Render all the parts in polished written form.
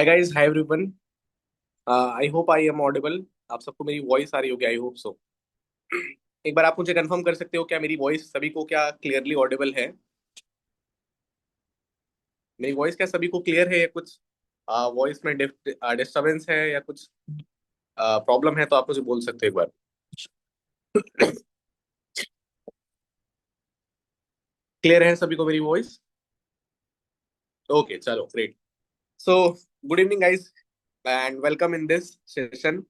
Hi guys, hi everyone. I hope I am audible. आप सबको मेरी वॉइस आ रही होगी, आई होप सो। एक बार आप मुझे कंफर्म कर सकते हो क्या मेरी वॉइस सभी को क्या क्लियरली ऑडिबल है? मेरी वॉइस क्या सभी को क्लियर है या कुछ वॉइस में डिस्टरबेंस है या कुछ प्रॉब्लम है तो आप मुझे बोल सकते हो एक बार। क्लियर है सभी को मेरी वॉइस? ओके, चलो great. So good evening guys and welcome in this session.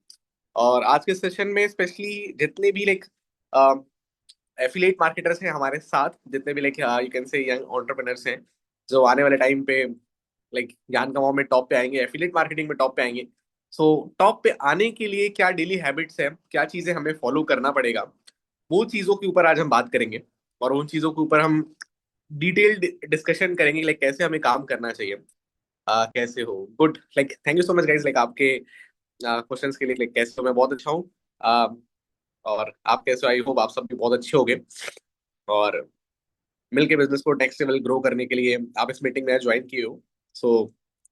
और आज के सेशन में स्पेशली जितने भी लाइक एफिलिएट मार्केटर्स हैं हमारे साथ, जितने भी लाइक यू कैन से यंग एंटरप्रेन्योर्स हैं जो आने वाले टाइम पे लाइक ज्ञान कमाओ में टॉप पे आएंगे, एफिलिएट मार्केटिंग में टॉप पे आएंगे। सो टॉप पे आने के लिए क्या डेली हैबिट्स है, क्या चीजें हमें फॉलो करना पड़ेगा, वो चीजों के ऊपर आज हम बात करेंगे। और उन चीजों के ऊपर हम डिटेल्ड डिस्कशन करेंगे, लाइक कैसे हमें काम करना चाहिए। कैसे हो? Good, like thank you so much guys, like आपके क्वेश्चंस के लिए। लाइक कैसे हो? मैं बहुत अच्छा हूँ। और आप कैसे हो? आई होप आप सब भी बहुत अच्छे होंगे। और मिलके बिजनेस को नेक्स्ट लेवल ग्रो करने के लिए आप इस मीटिंग में ज्वाइन किए हो। सो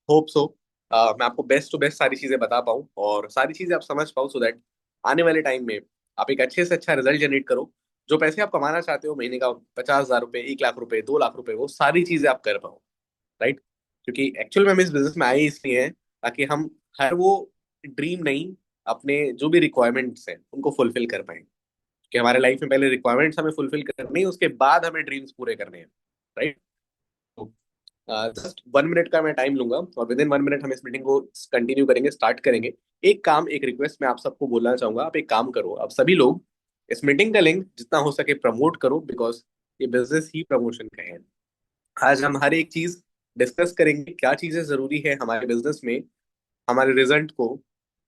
होप सो मैं आपको बेस्ट टू बेस्ट सारी चीजें बता पाऊँ और सारी चीजें आप समझ पाओ, सो दैट आने वाले टाइम में आप एक अच्छे से अच्छा रिजल्ट जनरेट करो। जो पैसे आप कमाना चाहते हो महीने का, 50,000 रुपए, 1 लाख रुपए, 2 लाख रुपए, वो सारी चीजें आप कर पाओ। राइट? क्योंकि एक्चुअल में हम इस बिजनेस में आए इसलिए हैं ताकि हम हर वो ड्रीम नहीं, अपने जो भी रिक्वायरमेंट्स हैं उनको फुलफिल कर पाए। कि हमारे लाइफ में पहले रिक्वायरमेंट्स हमें फुलफिल करनी है, उसके बाद हमें ड्रीम्स पूरे करने हैं। राइट? जस्ट 1 मिनट का मैं टाइम लूंगा और विद इन 1 मिनट हम इस मीटिंग को कंटिन्यू करेंगे, स्टार्ट करेंगे। एक काम, एक रिक्वेस्ट मैं आप सबको बोलना चाहूंगा। आप एक काम करो, आप सभी लोग इस मीटिंग का लिंक जितना हो सके प्रमोट करो, बिकॉज ये बिजनेस ही प्रमोशन का है। आज हम हर एक चीज डिस्कस करेंगे, क्या चीजें जरूरी है हमारे बिजनेस में हमारे रिजल्ट को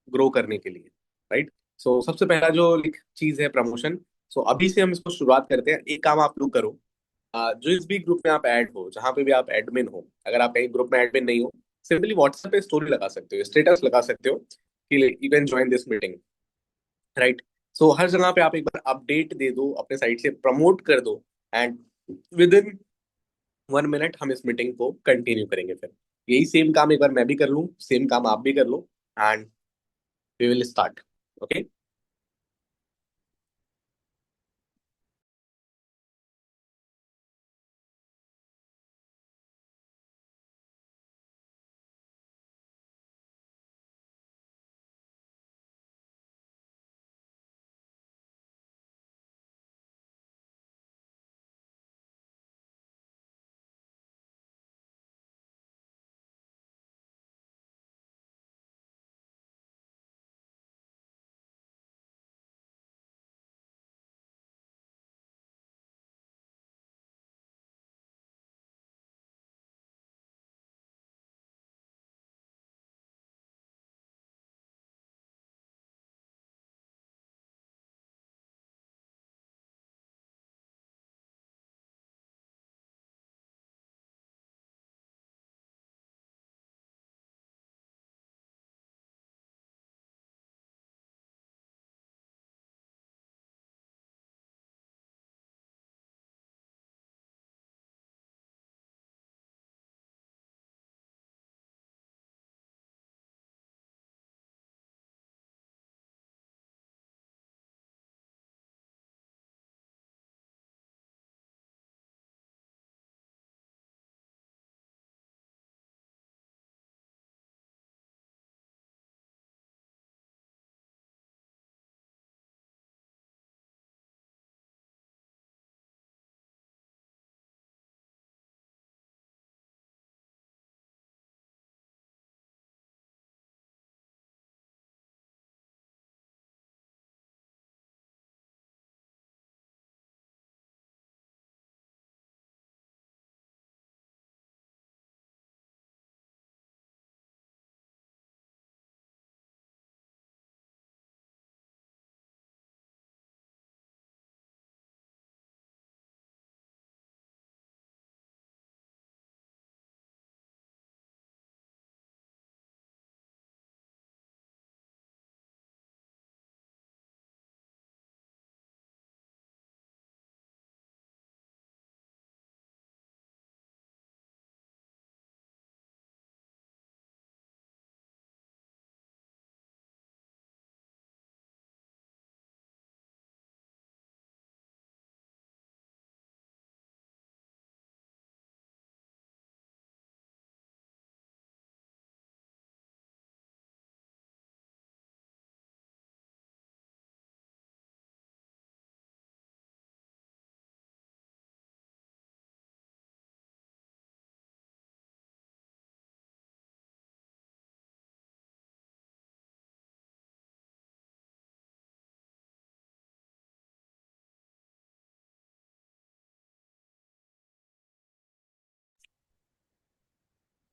ग्रो करने के लिए। राइट? सो सबसे पहला जो चीज है प्रमोशन। सो अभी से हम इसको शुरुआत करते हैं। एक काम आप लोग करो, जो इस भी ग्रुप में आप ऐड हो, जहां पे भी आप एडमिन हो, अगर आप कहीं ग्रुप में एडमिन नहीं हो, सिंपली व्हाट्सएप पे स्टोरी लगा सकते हो, स्टेटस लगा सकते हो कि you can join this meeting. Right? So हर जगह पे आप एक बार अपडेट दे दो, अपने साइड से प्रमोट कर दो। एंड विद इन 1 मिनट हम इस मीटिंग को कंटिन्यू करेंगे। फिर यही सेम काम एक बार मैं भी कर लूँ, सेम काम आप भी कर लो, and we will start. Okay?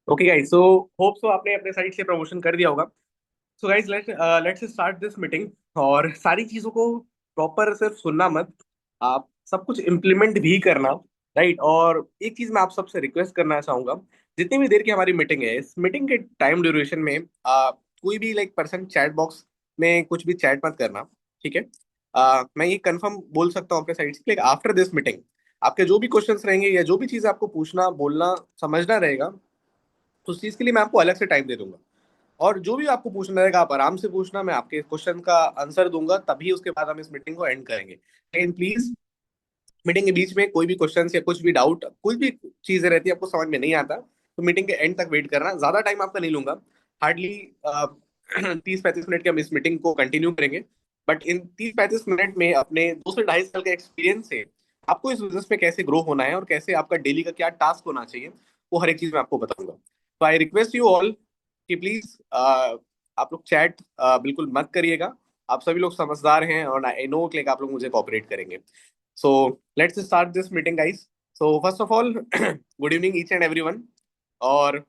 Okay guys, so hope so आपने अपने साइड से प्रमोशन कर दिया होगा। So guys, let's start this meeting. और सारी चीजों को प्रॉपर सिर्फ सुनना मत, आप सब कुछ इम्प्लीमेंट भी करना। राइट। और एक चीज मैं आप सबसे रिक्वेस्ट करना चाहूंगा, जितनी भी देर की हमारी मीटिंग है, इस मीटिंग के टाइम ड्यूरेशन में कोई भी पर्सन चैट बॉक्स में कुछ भी चैट मत करना। ठीक है। मैं ये कंफर्म बोल सकता हूँ अपने साइड से, आफ्टर दिस मीटिंग आपके जो भी क्वेश्चंस रहेंगे या जो भी चीज आपको पूछना बोलना समझना रहेगा, तो उस चीज के लिए मैं आपको अलग से टाइम दे दूंगा। और जो भी आपको पूछना रहेगा आप आराम से पूछना, मैं आपके क्वेश्चन का आंसर दूंगा, तभी उसके बाद हम इस मीटिंग को एंड करेंगे। लेकिन प्लीज, मीटिंग के बीच में कोई भी क्वेश्चन या कुछ भी डाउट, कोई भी चीजें रहती है आपको समझ में नहीं आता, तो मीटिंग के एंड तक वेट करना। ज्यादा टाइम आपका नहीं लूंगा, हार्डली 30-35 मिनट की हम इस मीटिंग को कंटिन्यू करेंगे। बट इन 30-35 मिनट में अपने 2 से 2.5 साल के एक्सपीरियंस से आपको इस बिजनेस में कैसे ग्रो होना है और कैसे आपका डेली का क्या टास्क होना चाहिए, वो हर एक चीज मैं आपको बताऊंगा। तो आई रिक्वेस्ट यू ऑल कि प्लीज आप लोग चैट बिल्कुल मत करिएगा। आप सभी लोग समझदार हैं और आई नो कि आप लोग मुझे कॉपरेट करेंगे। So let's start this meeting guys. So first of all, good evening each and everyone. और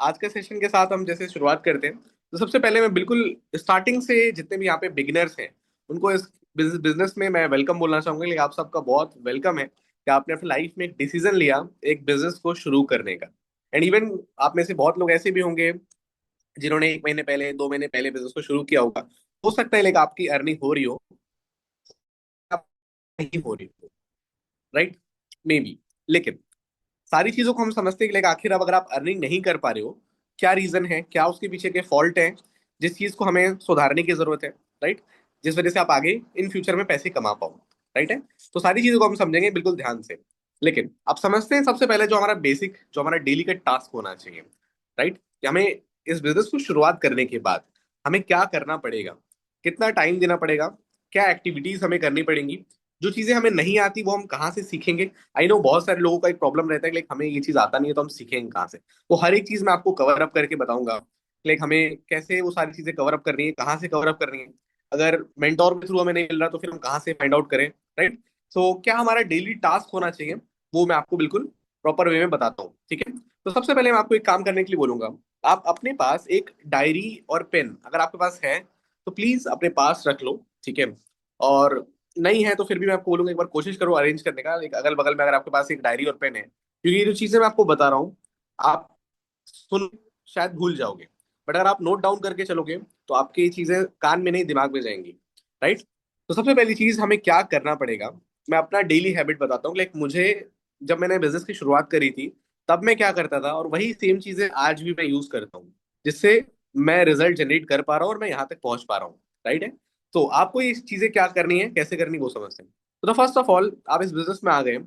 आज के सेशन के साथ हम जैसे शुरुआत करते हैं, तो सबसे पहले मैं बिल्कुल स्टार्टिंग से जितने भी यहाँ पे बिगिनर्स हैं उनको इस बिजनेस में मैं वेलकम बोलना चाहूंगा। लेकिन आप सबका बहुत वेलकम है कि आपने अपनी लाइफ में एक डिसीजन लिया एक बिजनेस को शुरू करने का। एंड इवन आप में से बहुत लोग ऐसे भी होंगे जिन्होंने 1 महीने पहले 2 महीने पहले बिजनेस को शुरू किया होगा। हो सकता है लेकिन आपकी अर्निंग हो रही हो, आप नहीं हो रही हो, राइट, मे बी। लेकिन सारी चीजों को हम समझते हैं कि आखिर अब अगर आप अर्निंग नहीं कर पा रहे हो, क्या रीजन है, क्या उसके पीछे के फॉल्ट है, जिस चीज को हमें सुधारने की जरूरत है। राइट। जिस वजह से आप आगे इन फ्यूचर में पैसे कमा पाओ। राइट है। तो सारी चीजों को हम समझेंगे बिल्कुल ध्यान से। लेकिन आप समझते हैं सबसे पहले जो हमारा बेसिक, जो हमारा डेली का टास्क होना चाहिए। राइट। कि हमें इस बिजनेस को शुरुआत करने के बाद हमें क्या करना पड़ेगा, कितना टाइम देना पड़ेगा, क्या एक्टिविटीज हमें करनी पड़ेंगी, जो चीजें हमें नहीं आती वो हम कहाँ से सीखेंगे। आई नो बहुत सारे लोगों का एक प्रॉब्लम रहता है कि हमें ये चीज आता नहीं है तो हम सीखेंगे कहाँ से। वो हर एक चीज मैं आपको कवर अप करके बताऊंगा। हमें कैसे वो सारी चीजें कवर अप करनी है, कहाँ से कवर अप करनी है। अगर मेंटोर के थ्रू हमें नहीं मिल रहा तो फिर हम कहाँ से फाइंड आउट करें। राइट। सो क्या हमारा डेली टास्क होना चाहिए, वो मैं आपको बिल्कुल प्रॉपर वे में बताता हूँ। ठीक है। तो सबसे पहले मैं आपको एक काम करने के लिए बोलूंगा, आप अपने पास एक डायरी और पेन अगर आपके पास है तो प्लीज अपने पास रख लो। ठीक है। और नहीं है तो फिर भी मैं आपको बोलूंगा एक बार कोशिश करो अरेंज करने का, एक अगल बगल में अगर आपके पास एक डायरी और पेन है, क्योंकि ये जो चीजें मैं आपको बता रहा हूँ आप सुन शायद भूल जाओगे, बट अगर आप नोट डाउन करके चलोगे तो आपकी ये चीजें कान में नहीं दिमाग में जाएंगी। राइट। तो सबसे पहली चीज हमें क्या करना पड़ेगा, मैं अपना डेली हैबिट बताता हूँ। मुझे जब मैंने बिजनेस की शुरुआत करी थी तब मैं क्या करता था और वही सेम चीजें आज भी मैं यूज करता हूँ, जिससे मैं रिजल्ट जनरेट कर पा रहा हूँ और मैं यहाँ तक पहुंच पा रहा हूँ। राइट है। तो आपको ये चीजें क्या करनी है, कैसे करनी, वो समझते हैं। तो फर्स्ट ऑफ ऑल, आप इस बिजनेस में आ गए,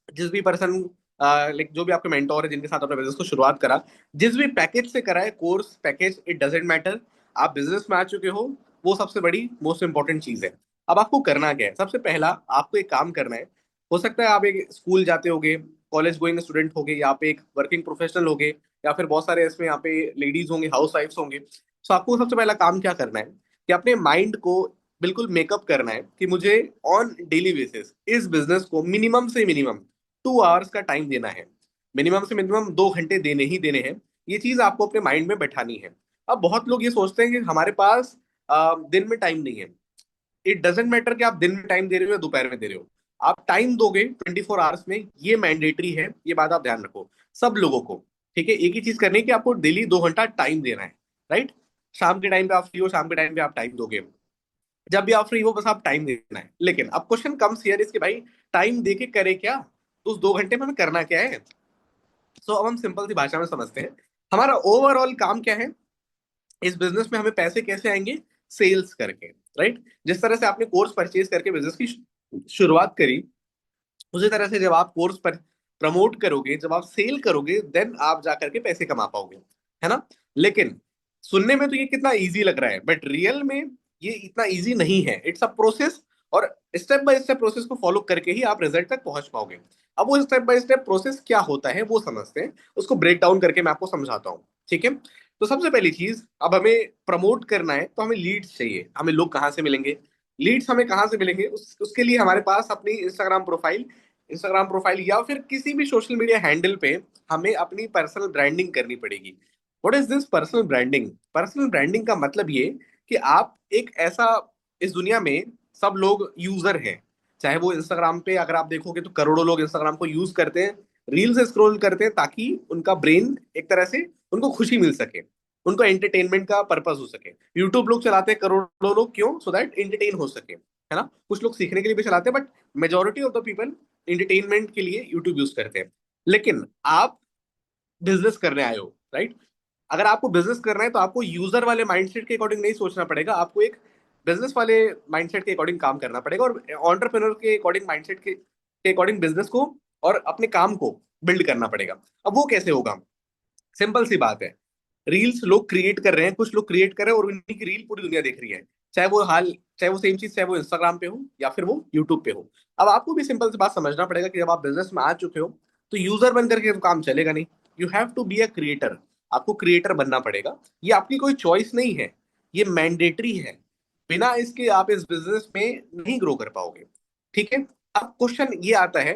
जिस भी पर्सन जो भी आपके मेंटोर है जिनके साथ आपने बिजनेस को शुरुआत करा, जिस भी पैकेज से करा है, course package it doesn't matter, आप बिजनेस में आ चुके हो, वो सबसे बड़ी मोस्ट इंपॉर्टेंट चीज है। अब आपको करना क्या है, सबसे पहला आपको एक काम करना है। हो सकता है आप एक स्कूल जाते होगे, कॉलेज गोइंग स्टूडेंट होगे, या आप एक वर्किंग प्रोफेशनल होगे, या फिर बहुत सारे इसमें यहाँ पे लेडीज होंगे, हाउस वाइफ्स होंगे। तो आपको सबसे पहला काम क्या करना है कि अपने माइंड को बिल्कुल मेकअप करना है कि मुझे ऑन डेली बेसिस इस बिजनेस को मिनिमम से मिनिमम 2 आवर्स का टाइम देना है। मिनिमम से मिनिमम 2 घंटे देने ही देने हैं। ये चीज आपको अपने माइंड में बैठानी है। अब बहुत लोग ये सोचते हैं कि हमारे पास दिन में टाइम नहीं है। इट डजेंट मैटर कि आप दिन में टाइम दे रहे हो या दोपहर में दे रहे हो, आप टाइम दोगे 24 आवर्स में, ये मैंडेटरी है, ये बात आप ध्यान रखो सब लोगों को। ठीक है। एक ही चीज करनी है कि आपको डेली 2 घंटा टाइम देना है। राइट। शाम के टाइम पे आप फ्री हो, शाम के टाइम पे आप टाइम दोगे, जब भी आप फ्री हो बस आप टाइम देना है। लेकिन अब क्वेश्चन कम्स हियर इसके भाई, टाइम दे के करे क्या, तो उस 2 घंटे में हमें करना क्या है। सो अब हम सिंपल सी भाषा में समझते हैं, हमारा ओवरऑल काम क्या है इस बिजनेस में, हमें पैसे कैसे आएंगे, सेल्स करके। राइट। जिस तरह से आपने कोर्स परचेज करके बिजनेस की शुरुआत करी, उसी तरह से जब आप कोर्स पर प्रमोट करोगे, जब आप सेल करोगे, देन आप जा करके पैसे कमा पाओगे, है ना। लेकिन सुनने में तो ये कितना इजी लग रहा है, बट रियल में ये इतना इजी नहीं है। इट्स अ प्रोसेस, और स्टेप बाय स्टेप प्रोसेस को फॉलो करके ही आप रिजल्ट तक पहुंच पाओगे। अब वो स्टेप बाय स्टेप प्रोसेस क्या होता है वो समझते हैं, उसको ब्रेक डाउन करके मैं आपको समझाता हूँ। ठीक है। तो सबसे पहली चीज, अब हमें प्रमोट करना है तो हमें लीड्स चाहिए। हमें लोग कहाँ से मिलेंगे, लीड्स हमें कहाँ से मिलेंगे, उसके लिए हमारे पास अपनी इंस्टाग्राम प्रोफाइल इंस्टाग्राम प्रोफाइल या फिर किसी भी सोशल मीडिया हैंडल पे हमें अपनी पर्सनल ब्रांडिंग करनी पड़ेगी। What is this personal branding? Personal branding का मतलब ये कि आप एक ऐसा, इस दुनिया में सब लोग यूजर हैं। चाहे वो इंस्टाग्राम पे अगर आप देखोगे तो करोड़ों लोग इंस्टाग्राम को यूज करते हैं, रील से स्क्रॉल करते हैं ताकि उनका ब्रेन एक तरह से उनको खुशी मिल सके, उनको एंटरटेनमेंट का पर्पस हो सके। यूट्यूब लोग चलाते हैं करोड़ों लोग, क्यों? सो दैट एंटरटेन हो सके, है ना। कुछ लोग सीखने के लिए भी चलाते हैं, but majority of the people entertainment के लिए यूट्यूब यूज करते हैं। लेकिन आप बिजनेस करने आए हो, राइट? अगर आपको बिजनेस करना है तो आपको यूजर वाले माइंडसेट के अकॉर्डिंग नहीं सोचना पड़ेगा, आपको एक बिजनेस वाले माइंडसेट के अकॉर्डिंग काम करना पड़ेगा, और एंटरप्रेन्योर के अकॉर्डिंग माइंडसेट के अकॉर्डिंग बिजनेस को और अपने काम को बिल्ड करना पड़ेगा। अब वो कैसे होगा? सिंपल सी बात है। रील्स लोग क्रिएट कर रहे हैं, कुछ लोग क्रिएट कर रहे हैं और उन्हीं की रील पूरी दुनिया देख रही है। चाहे वो हाल, चाहे वो सेम चीज, चाहे वो इंस्टाग्राम पे हो या फिर वो यूट्यूब पे हो। अब आपको भी सिंपल सी बात समझना पड़ेगा कि जब आप बिजनेस में आ चुके हो तो यूजर बन करके तो काम चलेगा नहीं। You have to be a creator. आपको क्रिएटर बनना पड़ेगा। ये आपकी कोई चॉइस नहीं है, ये मैंडेटरी है। बिना इसके आप इस बिजनेस में नहीं ग्रो कर पाओगे। ठीक है। अब क्वेश्चन ये आता है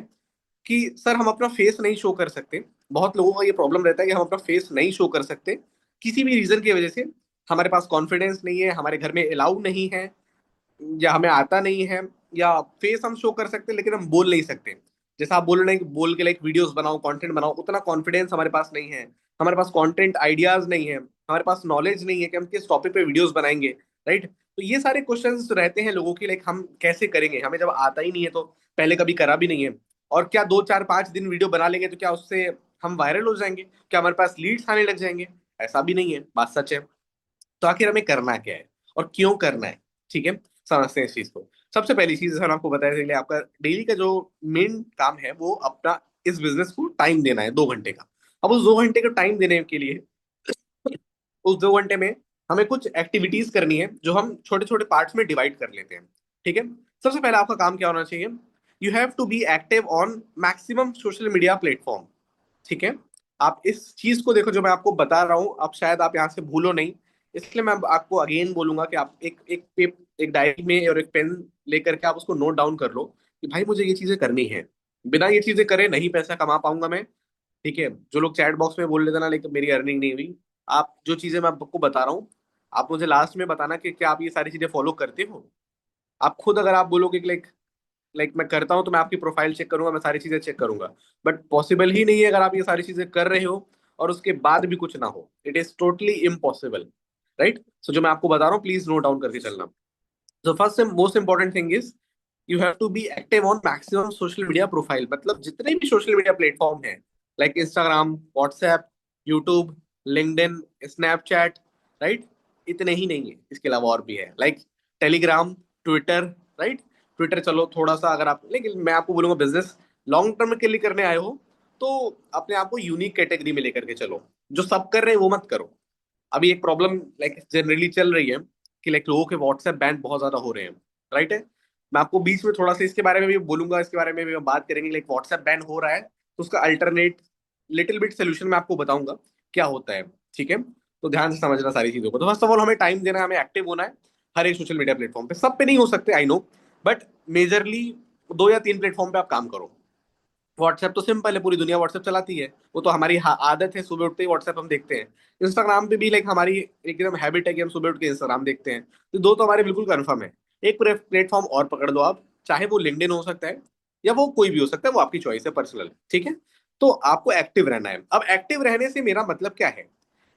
कि सर हम अपना फेस नहीं शो कर सकते। बहुत लोगों का ये प्रॉब्लम रहता है कि हम अपना फेस नहीं शो कर सकते किसी भी रीजन की वजह से। हमारे पास कॉन्फिडेंस नहीं है, हमारे घर में अलाउ नहीं है, या हमें आता नहीं है, या फेस हम शो कर सकते हैं लेकिन हम बोल नहीं सकते। जैसा आप बोल रहे हैं कि बोल के लाइक वीडियोस बनाओ, कंटेंट बनाओ, उतना कॉन्फिडेंस हमारे पास नहीं है। हमारे पास कंटेंट आइडियाज नहीं है, हमारे पास नॉलेज नहीं है कि हम किस टॉपिक पे वीडियोस बनाएंगे, राइट? तो ये सारे क्वेश्चंस रहते हैं लोगों के, लाइक हम कैसे करेंगे, हमें जब आता ही नहीं है तो, पहले कभी करा भी नहीं है। और क्या 2 4 5 दिन वीडियो बना लेंगे तो क्या उससे हम वायरल हो जाएंगे? क्या हमारे पास लीड्स आने लग जाएंगे? ऐसा भी नहीं है, बात सच है। तो आखिर हमें करना क्या है और क्यों करना है? ठीक है, समझते हैं इस चीज को। सबसे पहली चीज, जैसे मैंने आपको बताया, इसलिए आपका डेली का जो मेन काम है वो अपना इस बिजनेस को टाइम देना है 2 घंटे का। अब उस 2 घंटे का टाइम देने के लिए उस 2 घंटे में हमें कुछ एक्टिविटीज करनी है जो हम छोटे छोटे पार्ट्स में डिवाइड कर लेते हैं। ठीक है। सबसे पहले आपका काम क्या होना चाहिए? You have to be active on maximum social media platform. ठीक है। आप इस चीज को देखो जो मैं आपको बता रहा हूं, अब शायद आप यहाँ से भूलो नहीं, इसलिए मैं आपको अगेन बोलूंगा कि आप एक डायरी में और एक पेन लेकर के आप उसको नोट डाउन कर लो कि भाई मुझे ये चीजें करनी है। बिना ये चीजें करे नहीं पैसा कमा पाऊंगा मैं। ठीक है। जो लोग चैट बॉक्स में बोल लेते ना लेकिन मेरी अर्निंग नहीं हुई, आप जो चीजें मैं आपको बता रहा हूँ, आप मुझे लास्ट में बताना कि क्या आप ये सारी चीजें फॉलो करते हो। आप खुद अगर आप बोलोगे कि लाइक लाइक मैं करता हूँ तो मैं आपकी प्रोफाइल चेक करूंगा, मैं सारी चीजें चेक करूंगा, बट पॉसिबल ही नहीं है अगर आप ये सारी चीजें कर रहे हो और उसके बाद भी कुछ ना हो। It is totally impossible, right? So जो मैं आपको बता रहा हूँ प्लीज नोट डाउन करके चलना। तो first most important thing is you have to be active on maximum social media profile. मतलब जितने भी सोशल मीडिया प्लेटफॉर्म है, like Instagram, WhatsApp, YouTube, LinkedIn, Snapchat, right? इतने ही नहीं है, इसके अलावा और भी है, like Telegram, Twitter, right? Twitter चलो थोड़ा सा अगर आप, लेकिन मैं आपको बोलूंगा बिजनेस लॉन्ग टर्म के लिए करने आए हो तो अपने आप को यूनिक कैटेगरी में लेकर के चलो। जो सब कर रहे हैं वो मत करो। अभी एक प्रॉब्लम लाइक जनरली चल रही है कि लाइक लोगों के व्हाट्सएप बैन बहुत ज्यादा हो रहे हैं, राइट है? मैं आपको बीच में थोड़ा सा इसके बारे में भी बोलूंगा, इसके बारे में भी हम बात करेंगे। लाइक व्हाट्सएप बैन हो रहा है तो उसका अल्टरनेट लिटिल बिट सोल्यूशन मैं आपको बताऊंगा क्या होता है। ठीक है। तो ध्यान से समझना सारी चीजों को। तो फर्स्ट ऑफ ऑल हमें टाइम देना है, हमें एक्टिव होना है हर एक सोशल मीडिया प्लेटफॉर्म पे। सब पे नहीं हो सकते आई नो, बट मेजरली 2 या 3 प्लेटफॉर्म पे आप काम करो। व्हाट्सएप तो सिंपल है, पूरी दुनिया व्हाट्सएप चलाती है, वो तो हमारी आदत है, सुबह उठते ही व्हाट्सएप हम देखते हैं। इंस्टाग्राम पे भी लाइक हमारी एकदम हैबिट है कि हम सुबह उठ के इंस्टाग्राम देखते हैं। तो दो तो हमारे बिल्कुल कंफर्म है। एक प्लेटफॉर्म और पकड़ दो आप, चाहे वो लिंक्डइन हो सकता है या वो कोई भी हो सकता है, वो आपकी चॉइस है पर्सनल। ठीक है। तो आपको एक्टिव रहना है। अब एक्टिव रहने से मेरा मतलब क्या है?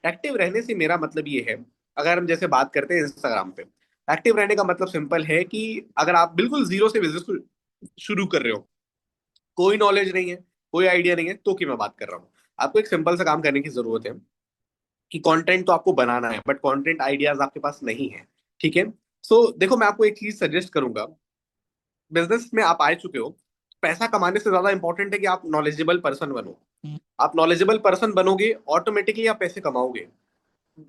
एक्टिव रहने से मेरा मतलब ये है, अगर हम जैसे बात करते हैं इंस्टाग्राम पे, एक्टिव रहने का मतलब सिंपल है कि अगर आप बिल्कुल जीरो से बिजनेस को शुरू कर रहे हो, कोई नॉलेज नहीं है, कोई आइडिया नहीं है, तो की मैं बात कर रहा हूँ। आपको एक सिंपल सा काम करने की जरूरत है कि कंटेंट तो आपको बनाना है बट कंटेंट आइडियाज आपके पास नहीं है। ठीक है। सो देखो मैं आपको एक चीज सजेस्ट करूंगा। बिजनेस में आप आ चुके हो, पैसा कमाने से ज्यादा इंपॉर्टेंट है कि आप नॉलेजेबल पर्सन बनो। आप नॉलेजेबल पर्सन बनोगे, ऑटोमेटिकली आप पैसे कमाओगे।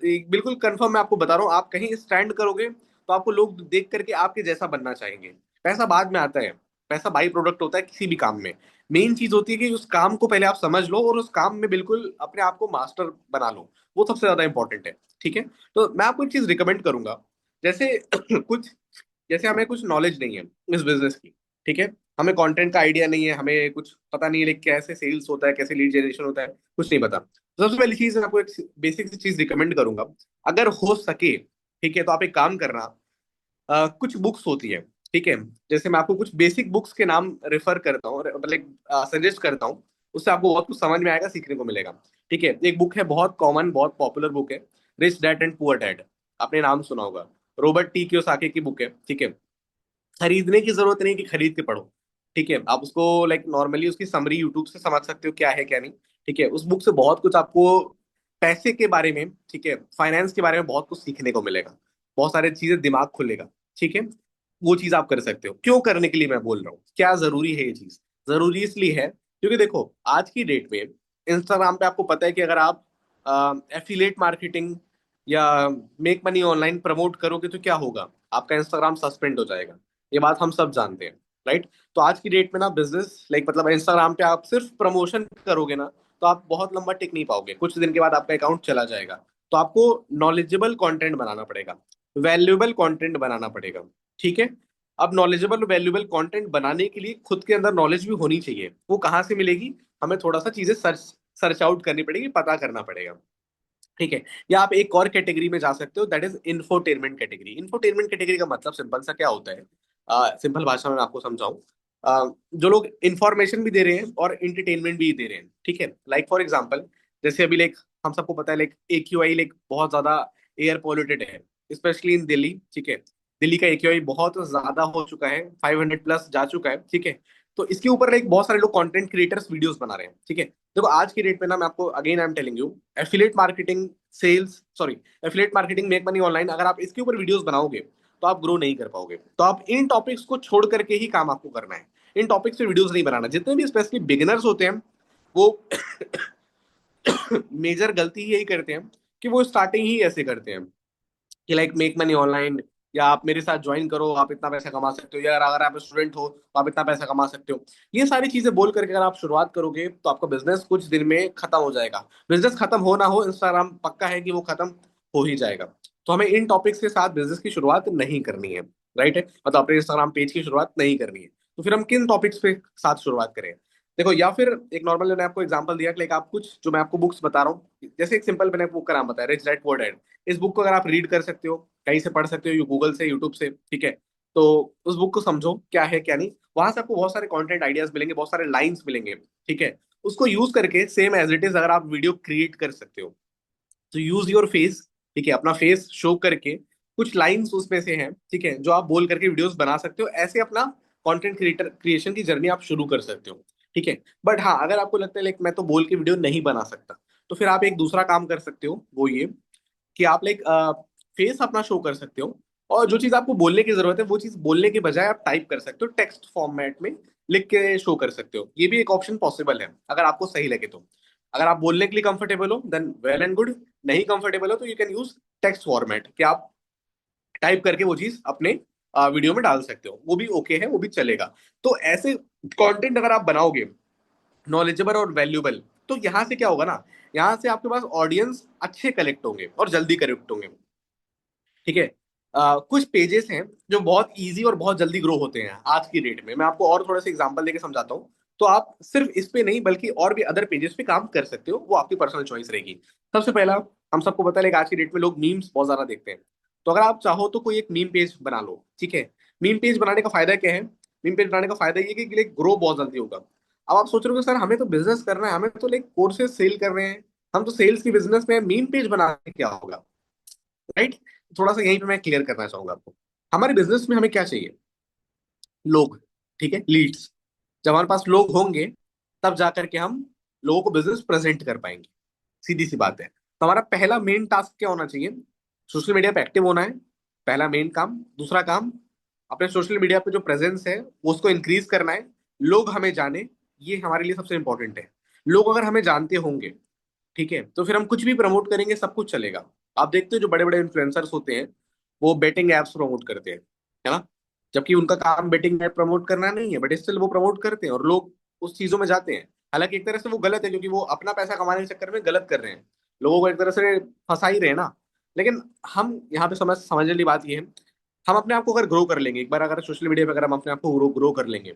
बिल्कुल कंफर्म मैं आपको बता रहा हूँ, आप कहीं स्टैंड करोगे तो आपको लोग देख करके आपके जैसा बनना चाहेंगे। पैसा बाद में आता है, पैसा बाई प्रोडक्ट होता है किसी भी काम में। मेन चीज होती है कि उस काम को पहले आप समझ लो और उस काम में बिल्कुल अपने आप को मास्टर बना लो, वो सबसे ज्यादा इंपॉर्टेंट है। ठीक है। तो मैं आपको एक चीज रिकमेंड करूंगा। जैसे कुछ, जैसे हमें कुछ नॉलेज नहीं है इस बिजनेस की, ठीक है, हमें कंटेंट का आइडिया नहीं है, हमें कुछ पता नहीं है like कैसे सेल्स होता है, कैसे लीड जनरेशन होता है, कुछ नहीं पता। तो सबसे पहली चीज मैं आपको एक बेसिक सी चीज रिकमेंड करूंगा। अगर हो सके, ठीक है, तो आप एक काम करना, कुछ बुक्स होती है, ठीक है, जैसे मैं आपको कुछ बेसिक बुक्स के नाम रेफर करता हूँ, मतलब सजेस्ट करता हूँ। उससे आपको बहुत कुछ समझ में आएगा, सीखने को मिलेगा। ठीक है, एक बुक है, बहुत कॉमन, बहुत पॉपुलर बुक है, rich dad and poor dad. आपने नाम सुना होगा, रॉबर्ट टी कियोसाकी की बुक है। ठीक है, खरीदने की जरूरत नहीं कि खरीद के पढ़ो। ठीक है, आप उसको लाइक नॉर्मली उसकी समरी यूट्यूब से समझ सकते हो क्या है क्या नहीं। ठीक है, उस बुक से बहुत कुछ आपको पैसे के बारे में, ठीक है, फाइनेंस के बारे में बहुत कुछ सीखने को मिलेगा, बहुत सारी चीजें दिमाग खुलेगा। ठीक है, वो चीज आप कर सकते हो। क्यों करने के लिए मैं बोल रहा हूँ, क्या जरूरी है ये चीज? जरूरी इसलिए है क्योंकि देखो, आज की डेट में इंस्टाग्राम पे आपको पता है कि अगर आप एफिलेट मार्केटिंग या मेक मनी ऑनलाइन प्रमोट करोगे तो क्या होगा, आपका इंस्टाग्राम सस्पेंड हो जाएगा। ये बात हम सब जानते हैं, राइट? तो आज की डेट में ना बिजनेस लाइक मतलब इंस्टाग्राम पे आप सिर्फ प्रमोशन करोगे ना, तो आप बहुत लंबा टिक नहीं पाओगे, कुछ दिन के बाद आपका अकाउंट चला जाएगा। तो आपको नॉलेजेबल कंटेंट बनाना पड़ेगा, वैल्यूएबल कंटेंट बनाना पड़ेगा। ठीक है, अब नॉलेजेबल वैल्यूएबल कंटेंट बनाने के लिए खुद के अंदर नॉलेज भी होनी चाहिए। वो कहाँ से मिलेगी? हमें थोड़ा सा चीजें सर्च सर्च आउट करनी पड़ेगी, पता करना पड़ेगा। ठीक है, या आप एक और कैटेगरी में जा सकते हो, that is infotainment category. Infotainment category का मतलब सिंपल सा क्या होता है, सिंपल भाषा में मैं आपको समझाऊं। जो लोग इंफॉर्मेशन भी दे रहे हैं और इंटरटेनमेंट भी दे रहे हैं। ठीक है, लाइक फॉर एग्जांपल, जैसे अभी लाइक हम सबको पता है लाइक AQI लाइक बहुत ज्यादा एयर पॉल्यूटेड है, स्पेशली इन दिल्ली। ठीक है, दिल्ली का AQI बहुत ज्यादा हो चुका है, 500 प्लस जा चुका है। ठीक है, तो इसके ऊपर लाइक बहुत सारे लोग कंटेंट क्रिएटर्स वीडियोस बना रहे हैं। ठीक है, देखो आज की डेट में ना, मैं आपको again I am telling you, affiliate marketing, sales, sorry, affiliate marketing, make money online, अगर आप इसके ऊपर वीडियोस बनाओगे तो आप ग्रो नहीं कर पाओगे। तो आप इन टॉपिक्स को छोड़ करके ही काम आपको करना है, इन टॉपिक्स पे वीडियोस नहीं बनाना। जितने भी स्पेशली बिगिनर्स होते हैं वो मेजर गलती यही करते हैं कि वो स्टार्टिंग ही ऐसे करते हैं कि लाइक मेक मनी ऑनलाइन, या आप मेरे साथ ज्वाइन करो, आप इतना पैसा कमा सकते हो, या अगर आप स्टूडेंट हो तो आप इतना पैसा कमा सकते हो। ये सारी चीजें बोल करके अगर आप शुरुआत करोगे तो आपका बिजनेस कुछ दिन में खत्म हो जाएगा। बिजनेस खत्म हो ना हो, इंस्टाग्राम पक्का है कि वो खत्म हो ही जाएगा। तो हमें इन टॉपिक्स के साथ बिजनेस की शुरुआत नहीं करनी है, राइट है, मतलब अपने इंस्टाग्राम पेज की शुरुआत नहीं करनी है। तो फिर हम किन टॉपिक्स पे साथ शुरुआत करें? देखो, या फिर एक नॉर्मल, मैंने आपको एग्जांपल दिया कि लाइक आप कुछ, जो मैं आपको बुक्स बता रहा हूँ, जैसे एक सिंपल मैंने बुक का नाम बताया, रिच डैड पुअर डैड। इस बुक को अगर आप रीड कर सकते हो, कहीं से पढ़ सकते हो, गूगल से, यूट्यूब से, ठीक है, तो उस बुक को समझो क्या है क्या नहीं। वहां से आपको बहुत सारे कंटेंट आइडियाज मिलेंगे, बहुत सारे लाइंस मिलेंगे। ठीक है, उसको यूज करके सेम एज इट इज अगर आप वीडियो क्रिएट कर सकते हो, तो यूज योर फेस। ठीक है, अपना फेस शो करके कुछ लाइंस उसमें से हैं, ठीक है, जो आप बोल करके वीडियोस बना सकते हो। ऐसे अपना कंटेंट क्रिएटर क्रिएशन की जर्नी आप शुरू कर सकते हो। ठीक है, बट हाँ, अगर आपको लगता है लाइक मैं तो बोल के वीडियो नहीं बना सकता, तो फिर आप एक दूसरा काम कर सकते हो, वो ये कि आप लाइक फेस अपना शो कर सकते हो, और जो चीज आपको बोलने की जरूरत है वो चीज बोलने के बजाय आप टाइप कर सकते हो, टेक्स्ट फॉर्मेट में लिख के शो कर सकते हो। ये भी एक ऑप्शन पॉसिबल है अगर आपको सही लगे तो। अगर आप बोलने के लिए कंफर्टेबल हो देन वेल एंड गुड, नहीं कंफर्टेबल हो तो you can use text format, कि आप टाइप करके वो चीज अपने वीडियो में डाल सकते हो, वो भी ओके है, वो भी चलेगा। तो ऐसे कंटेंट अगर आप बनाओगे नॉलेजेबल और वैल्यूएबल, तो यहाँ से क्या होगा ना, यहाँ से आपके पास ऑडियंस अच्छे कलेक्ट होंगे और जल्दी कलेक्ट होंगे। ठीक है, कुछ पेजेस हैं जो बहुत इजी और बहुत जल्दी ग्रो होते हैं आज की डेट में। मैं आपको और थोड़ा सा एग्जांपल देके समझाता हूँ। तो आप सिर्फ इस पे नहीं बल्कि और भी अदर पेजेस पे काम कर सकते हो, वो आपकी पर्सनल चॉइस रहेगी। सबसे पहला, हम सबको पता है कि आज की डेट में लोग मीम्स बहुत ज्यादा देखते हैं। तो अगर आप चाहो तो कोई एक मीम पेज बना लो। ठीक है, मीम पेज बनाने का फायदा क्या है? मीम पेज बनाने का फायदा ये है कि लाइक ग्रो बहुत जल्दी होगा। अब आप सोच रहे हो सर हमें तो बिजनेस करना है, हमें तो लाइक कोर्सेज सेल कर रहे हैं, हम तो सेल्स की बिजनेस में, मीम पेज बना के क्या होगा, राइट? थोड़ा सा यहीं पे मैं क्लियर करना चाहूंगा आपको। हमारे बिजनेस में हमें क्या चाहिए? लोग, ठीक है, लीड्स। जब हमारे पास लोग होंगे तब जाकर के हम लोगों को बिजनेस प्रेजेंट कर पाएंगे, सीधी सी बात है। तो हमारा पहला मेन टास्क क्या होना चाहिए? सोशल मीडिया पे एक्टिव होना है, पहला मेन काम। दूसरा काम, अपने सोशल मीडिया पे जो प्रेजेंस है वो उसको इंक्रीज करना है, लोग हमें जाने, ये हमारे लिए सबसे इंपॉर्टेंट है। लोग अगर हमें जानते होंगे, ठीक है, तो फिर हम कुछ भी प्रमोट करेंगे सब कुछ चलेगा। आप देखते हो जो बड़े बड़े इन्फ्लुएंसर्स होते हैं वो बेटिंग एप्स प्रमोट करते हैं, है ना? जबकि उनका काम बेटिंग ऐप प्रमोट करना नहीं है, बट स्टिल वो प्रमोट करते हैं और लोग उस चीजों में जाते हैं। हालांकि एक तरह से वो गलत है, क्योंकि वो अपना पैसा कमाने के चक्कर में गलत कर रहे हैं, लोगों को एक तरह से फंसा ही रहे हैं ना। लेकिन हम यहाँ पे समझने वाली बात ये है, हम अपने आप को अगर ग्रो कर लेंगे, एक बार अगर सोशल मीडिया पे अगर हम अपने आप को ग्रो कर लेंगे,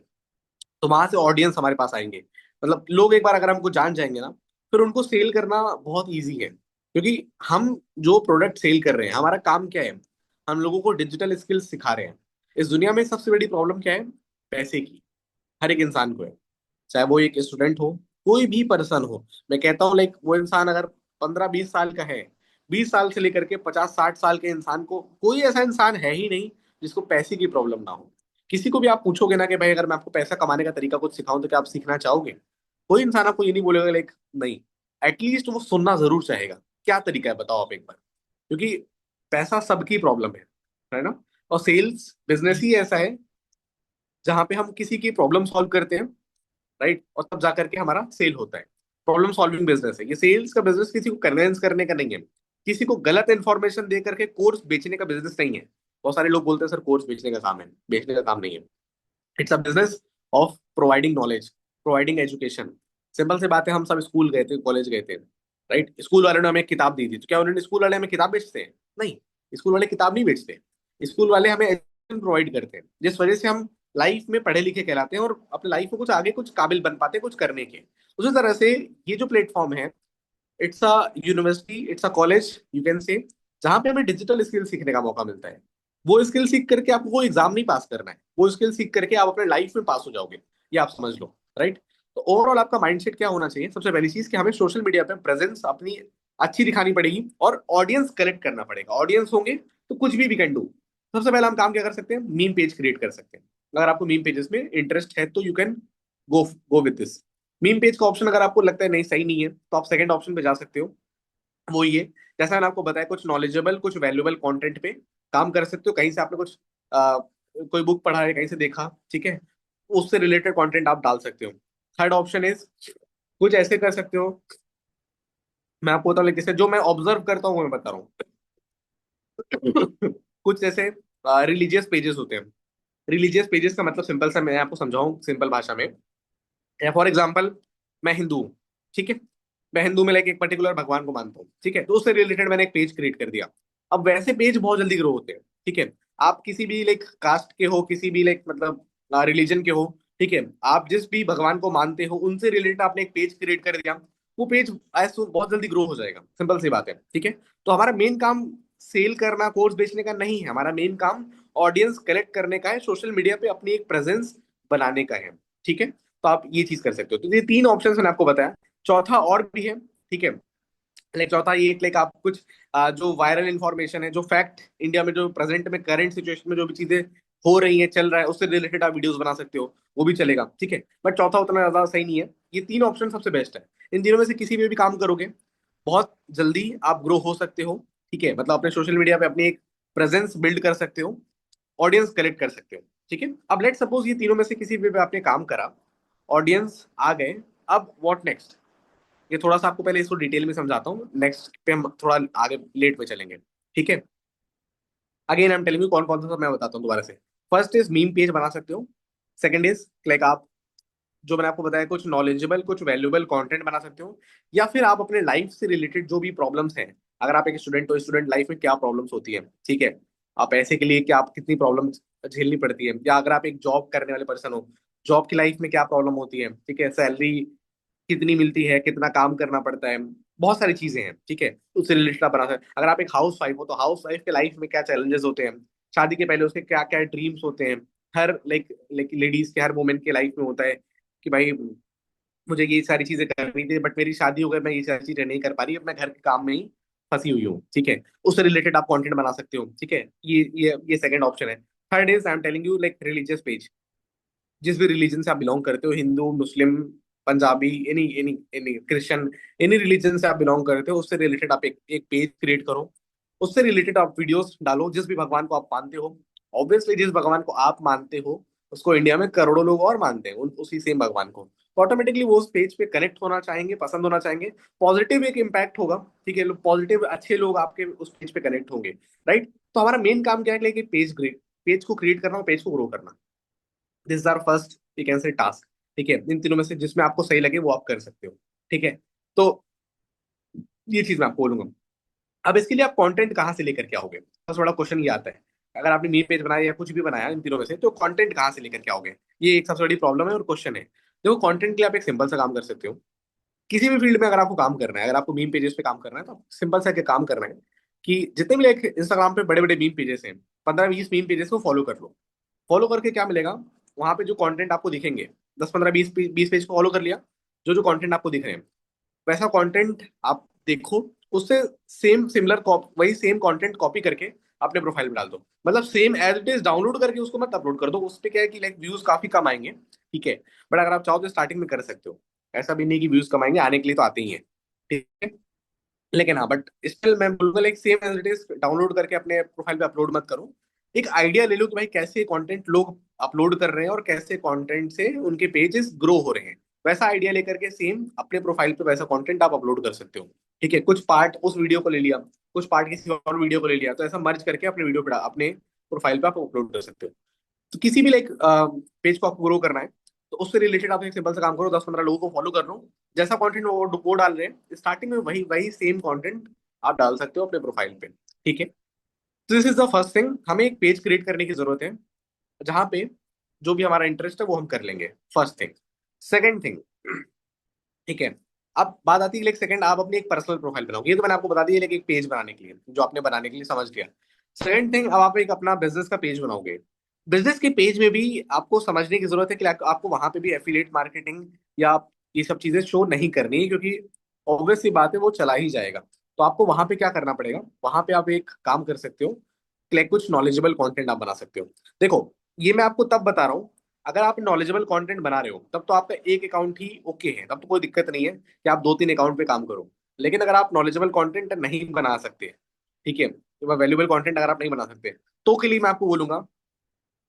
तो वहां से ऑडियंस हमारे पास आएंगे। मतलब लोग एक बार अगर हमको जान जाएंगे ना, फिर उनको सेल करना बहुत ईजी है, क्योंकि हम जो प्रोडक्ट सेल कर रहे हैं, हमारा काम क्या है, हम लोगों को डिजिटल स्किल्स सिखा रहे हैं। इस दुनिया में सबसे बड़ी प्रॉब्लम क्या है? पैसे की। हर एक इंसान को है, चाहे वो एक स्टूडेंट हो, कोई भी पर्सन हो। मैं कहता हूँ लाइक वो इंसान अगर 15-20 साल का है, 20 साल से लेकर के 50-60 साल के इंसान को, कोई ऐसा इंसान है ही नहीं जिसको पैसे की प्रॉब्लम ना हो। किसी को भी आप पूछोगे ना कि भाई अगर मैं आपको पैसा कमाने का तरीका कुछ सिखाऊं तो क्या आप सीखना चाहोगे, कोई इंसान आपको ये नहीं बोलेगा लाइक नहीं। एटलीस्ट वो सुनना जरूर चाहेगा, क्या तरीका है बताओ आप एक बार। क्योंकि पैसा सबकी प्रॉब्लम है ना। और सेल्स बिजनेस ही ऐसा है जहां पे हम किसी की प्रॉब्लम सॉल्व करते हैं, राइट, और तब जाकर के हमारा सेल होता है। प्रॉब्लम सॉल्विंग बिजनेस है ये। सेल्स का बिजनेस किसी को कन्वेंस करने का नहीं है, किसी को गलत इंफॉर्मेशन दे करके कोर्स बेचने का बिजनेस नहीं है। बहुत सारे लोग बोलते हैं सर कोर्स बेचने का काम है, बेचने का काम नहीं है। It's a business of providing knowledge, providing education. Simple सी बात है, हम सब स्कूल गए थे, कॉलेज गए थे, राइट, स्कूल वालों ने हमें एक किताब दी थी, तो क्या उन्होंने स्कूल वाले हमें किताब बेचते हैं? नहीं, स्कूल वाले किताब नहीं बेचते। स्कूल वाले हमें एजुकेशन प्रोवाइड करते हैं, जिस वजह से हम लाइफ में पढ़े लिखे कहलाते हैं और अपने लाइफ में कुछ आगे कुछ काबिल बन पाते हैं कुछ करने के। उसी तरह से ये जो प्लेटफॉर्म है, it's a university, it's a college you can से, जहां पे हमें डिजिटल स्किल सीखने का मौका मिलता है। वो स्किल सीख करके आपको वो एग्जाम नहीं पास करना है, वो स्किल सीख करके आप अपने लाइफ में पास हो जाओगे, ये आप समझ लो, राइट। तो ओवरऑल आपका माइंडसेट क्या होना चाहिए? सबसे पहली चीज कि हमें सोशल मीडिया पे प्रेजेंस अपनी अच्छी दिखानी पड़ेगी और ऑडियंस कलेक्ट करना पड़ेगा। ऑडियंस होंगे तो कुछ भी वी कैन डू। सबसे पहला हम काम क्या कर सकते हैं? मीम पेज क्रिएट कर सकते हैं। अगर आपको मीम पेजेस में इंटरेस्ट है तो you can go go with this. Meme page का ऑप्शन अगर आपको लगता है नहीं सही नहीं है, तो आप सेकंड ऑप्शन पे जा सकते हो। वो ये, जैसा मैंने आपको बताया, कुछ नॉलेजेबल कुछ वैल्यूएबल कंटेंट पे काम कर सकते हो। कहीं से आपने कुछ कोई बुक पढ़ा है, कहीं से देखा, ठीक है, उससे रिलेटेड कंटेंट आप डाल सकते हो। थर्ड ऑप्शन इज, कुछ ऐसे कर सकते हो, मैं आपको बताऊँ जैसे जो मैं ऑब्जर्व करता हूँ वो मैं बता रहा हूँ। कुछ जैसे रिलीजियस पेजेस होते हैं। रिलीजियस पेजेस का मतलब सिंपल सा मैं आपको समझाऊं सिंपल भाषा में। फॉर एग्जाम्पल, मैं हिंदू हूँ, ठीक है, मैं हिंदू में लाइक एक पर्टिकुलर भगवान को मानता हूँ, ठीक है, तो उससे रिलेटेड मैंने एक पेज क्रिएट कर दिया। अब वैसे पेज बहुत जल्दी ग्रो होते हैं, ठीक है। आप किसी भी लाइक कास्ट के हो, किसी भी लाइक मतलब रिलीजन के हो, ठीक है, आप जिस भी भगवान को मानते हो उनसे रिलेटेड आपने एक पेज क्रिएट कर दिया, वो पेज बहुत जल्दी ग्रो हो जाएगा। सिंपल सी बात है, ठीक है। तो हमारा मेन काम सेल करना, कोर्स बेचने का नहीं है, हमारा मेन काम ऑडियंस कलेक्ट करने का है, सोशल मीडिया पे अपनी एक प्रेजेंस बनाने का है, ठीक है। तो आप ये चीज कर सकते हो। तो ये तीन ऑप्शन मैंने आपको बताया। चौथा और भी है, ठीक है। लाइक चौथा ये लाइक आप कुछ जो वायरल इंफॉर्मेशन है, जो फैक्ट इंडिया में जो प्रेजेंट में करंट सिचुएशन में जो भी चीजें हो रही है, चल रहा है, उससे रिलेटेड आप वीडियोस बना सकते हो, वो भी चलेगा, ठीक है। बट चौथा उतना ज्यादा सही नहीं है। ये तीन ऑप्शन सबसे बेस्ट है। इन तीनों में से किसी में भी काम करोगे, बहुत जल्दी आप ग्रो हो सकते हो, ठीक है। मतलब अपने सोशल मीडिया पे अपनी एक प्रेजेंस बिल्ड कर सकते हो, ऑडियंस कलेक्ट कर सकते हो, ठीक है। अब लेट सपोज ये तीनों में से किसी पे आपने काम करा, ऑडियंस आ गए, अब व्हाट नेक्स्ट? ये थोड़ा सा आपको पहले इसको डिटेल में समझाता हूँ, नेक्स्ट पे हम थोड़ा आगे लेट में चलेंगे, ठीक है। Again I am telling you कौन कौन सा सब मैं बताता हूँ दोबारा से। फर्स्ट इज मीम पेज बना सकते हो। सेकंड इज लाइक आप जो मैंने आपको बताया कुछ नॉलेजेबल कुछ वैल्यूएबल कंटेंट बना सकते हो। या फिर आप अपने लाइफ से रिलेटेड जो भी प्रॉब्लम्स हैं, अगर आप एक स्टूडेंट हो, स्टूडेंट लाइफ में क्या प्रॉब्लम्स होती है, ठीक है, आप पैसे के लिए क्या आप कितनी प्रॉब्लम्स झेलनी पड़ती है, या अगर आप एक जॉब करने वाले पर्सन हो, जॉब की लाइफ में क्या प्रॉब्लम होती है, ठीक है, सैलरी कितनी मिलती है, कितना काम करना पड़ता है, बहुत सारी चीजें हैं, ठीक है, उससे रिलेटेड आप बना सकते हैं। अगर आप एक हाउस वाइफ हो तो हाउस वाइफ के लाइफ में क्या चैलेंजेस होते हैं, शादी के पहले उसके क्या क्या ड्रीम्स होते हैं। हर लाइक लाइक लेडीज के, हर वुमेन के लाइफ में होता है कि भाई मुझे ये सारी चीजें करनी थी, बट मेरी शादी हो गई, मैं ये सारी चीजें नहीं कर पा रही, अब मैं घर के काम में ही फंसी हुई हूँ, ठीक है। उससे रिलेटेड आप कंटेंट बना सकते हो, ठीक है। ये सेकंड ऑप्शन है। Third is I am telling you like religious page. जिस भी रिलीजन से आप बिलोंग करते हो, Hindu, Muslim, Punjabi, any any any Christian, any religion से आप बिलोंग करते हो, उससे रिलेटेड आप एक पेज क्रिएट करो। उससे रिलेटेड आप वीडियोस डालो, जिस भी भगवान को आप मानते हो। ऑब्वियसली जिस भगवान को आप मानते हो उसको इंडिया में करोड़ों लोग और मानते हैं, उसी सेम भगवान को। तो ऑटोमेटिकली वो उस पेज पे कनेक्ट होना चाहेंगे, पसंद होना चाहेंगे। पॉजिटिव एक इम्पैक्ट होगा, ठीक है, पॉजिटिव अच्छे लोग आपके उस पेज पे कनेक्ट होंगे, राइट। तो हमारा मेन काम क्या है कि पेज को क्रिएट करना और पेज को ग्रो करना। This is our first you can say task, ठीक है। इन तीनों में से जिसमें आपको सही लगे वो आप कर सकते हो, ठीक है। तो ये चीज मैं आपको बोलूंगा। अब इसके लिए आप कंटेंट कहाँ से लेकर के आओगे, बस बड़ा क्वेश्चन ये आता है। अगर आपने मीम पेज बनाया या कुछ भी बनाया इन तीनों में से, तो कंटेंट कहाँ से लेकर के आओगे? ये एक सबसे बड़ी प्रॉब्लम है और क्वेश्चन है। देखो, कंटेंट के लिए आप एक सिंपल सा काम कर सकते हो। किसी भी फील्ड में अगर आपको काम करना है, अगर आपको मीम पेजेस पे काम करना है, तो सिंपल सा क्या काम करना है कि जितने भी लाइक इंस्टाग्राम पे बड़े बड़े मीम पेजेस हैं, 15-20 मीम पेजेस को फॉलो कर लो। फॉलो करके क्या मिलेगा? वहां पे जो कंटेंट आपको दिखेंगे, 10-15-20 पेज को फॉलो कर लिया, जो जो कंटेंट आपको दिख रहे हैं वैसा कंटेंट आप देखो, उससे सेम सिमिलर वही सेम कंटेंट कॉपी करके अपने प्रोफाइल पे डाल दो। मतलब same as it is download करके उसको मत अपलोड कर दो, उस पे क्या है कि लाइक व्यूज काफी कम आएंगे, ठीक है। बट अगर आप चाहो तो स्टार्टिंग में कर सकते हो। ऐसा भी नहीं कि व्यूज कम आएंगे, आने के लिए तो आते ही हैं, ठीक है। लेकिन हाँ, बट स्टिल मैं बोलूंगा like same as it is download करके अपने प्रोफाइल पे अपलोड मत करो। एक आइडिया ले लो कि भाई कैसे कंटेंट लोग अपलोड कर रहे हैं और कैसे कंटेंट से उनके पेजेस ग्रो हो रहे हैं। वैसा आइडिया लेकर के सेम अपने प्रोफाइल पे वैसा कंटेंट आप अपलोड कर सकते हो, ठीक है। कुछ पार्ट उस वीडियो को ले लिया, कुछ पार्ट किसी और वीडियो को ले लिया, तो ऐसा मर्ज करके अपने वीडियो पे अपने प्रोफाइल पे आप अपलोड कर सकते हो। तो किसी भी लाइक पेज को आपको ग्रो करना है, तो उससे रिलेटेड आप एक सिंपल सा काम करो, 10-15 लोगों को फॉलो कर लो। जैसा कंटेंट वो डाल रहे हैं स्टार्टिंग में, वही वही सेम कंटेंट आप डाल सकते हो अपने प्रोफाइल पे, ठीक है। तो this is the first thing, हमें एक पेज क्रिएट करने की जरूरत है जहाँ पे जो भी हमारा इंटरेस्ट है वो हम कर लेंगे, फर्स्ट थिंग। सेकेंड थिंग, ठीक है। अब बात आती है लाइक सेकंड, आप अपनी एक पर्सनल प्रोफाइल बनाओ, ये तो मैंने आपको बता दिया, लाइक एक पेज बनाने के लिए जो आपने बनाने के लिए समझ लिया। सेकंड थिंग, अब आप एक अपना बिजनेस का पेज बनाओगे। बिजनेस के पेज में भी आपको समझने की जरूरत है कि आपको वहां पे भी एफिलिएट मार्केटिंग या ये सब चीजें शो नहीं करनी है, क्योंकि ऑब्वियस सी बात है वो चला ही जाएगा। तो आपको वहां पे क्या करना पड़ेगा? वहां पे आप एक काम कर सकते हो, लाइक कुछ नॉलेजेबल कंटेंट आप बना सकते हो। देखो, ये मैं आपको तब बता रहा हूँ अगर आप नॉलेजेबल कंटेंट बना रहे हो, तब तो आपका एक अकाउंट ही ओके है, तब तो कोई दिक्कत नहीं है कि आप 2-3 अकाउंट पे काम करो। लेकिन अगर आप नॉलेजेबल कंटेंट नहीं बना सकते, ठीक है, तो वैल्यूबल कंटेंट अगर आप नहीं बना सकते, तो के लिए मैं आपको बोलूंगा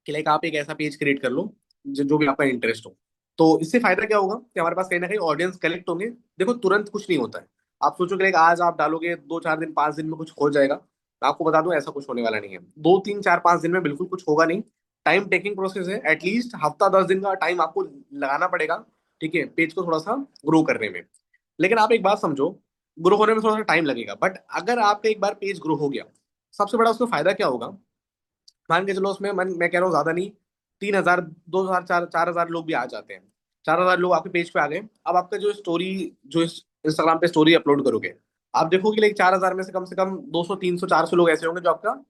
कि लाइक आप एक ऐसा पेज क्रिएट कर लो जो भी आपका इंटरेस्ट हो। तो इससे फायदा क्या होगा कि हमारे पास कहीं ना कहीं ऑडियंस कलेक्ट होंगे। देखो, तुरंत कुछ नहीं होता है। आप सोचो कि लाइक आज आप डालोगे, 2-4 दिन 5 दिन में कुछ हो जाएगा, मैं आपको बता दूं ऐसा कुछ होने वाला नहीं है। 2-3-4-5 दिन में बिल्कुल कुछ होगा नहीं। टाइम टेकिंग प्रोसेस है, एटलीस्ट हफ्ता 10 दिन का टाइम आपको लगाना पड़ेगा, ठीक है, पेज को थोड़ा सा ग्रो करने में। लेकिन आप एक बात समझो, ग्रो होने में थोड़ा सा टाइम लगेगा, बट अगर आपका एक बार पेज ग्रो हो गया, सबसे बड़ा उसका फायदा क्या होगा? मान के चलो उसमें मैं कह रहा हूँ ज्यादा नहीं, 3,000, 2,000, 4,000 लोग भी आ जाते हैं। 4,000 लोग आपके पेज पे आ गए। अब आपका जो स्टोरी, जो इंस्टाग्राम पे स्टोरी अपलोड करोगे, आप देखोगे लाइक 4,000 में से कम 200, 300, 400 लोग ऐसे होंगे जो आपका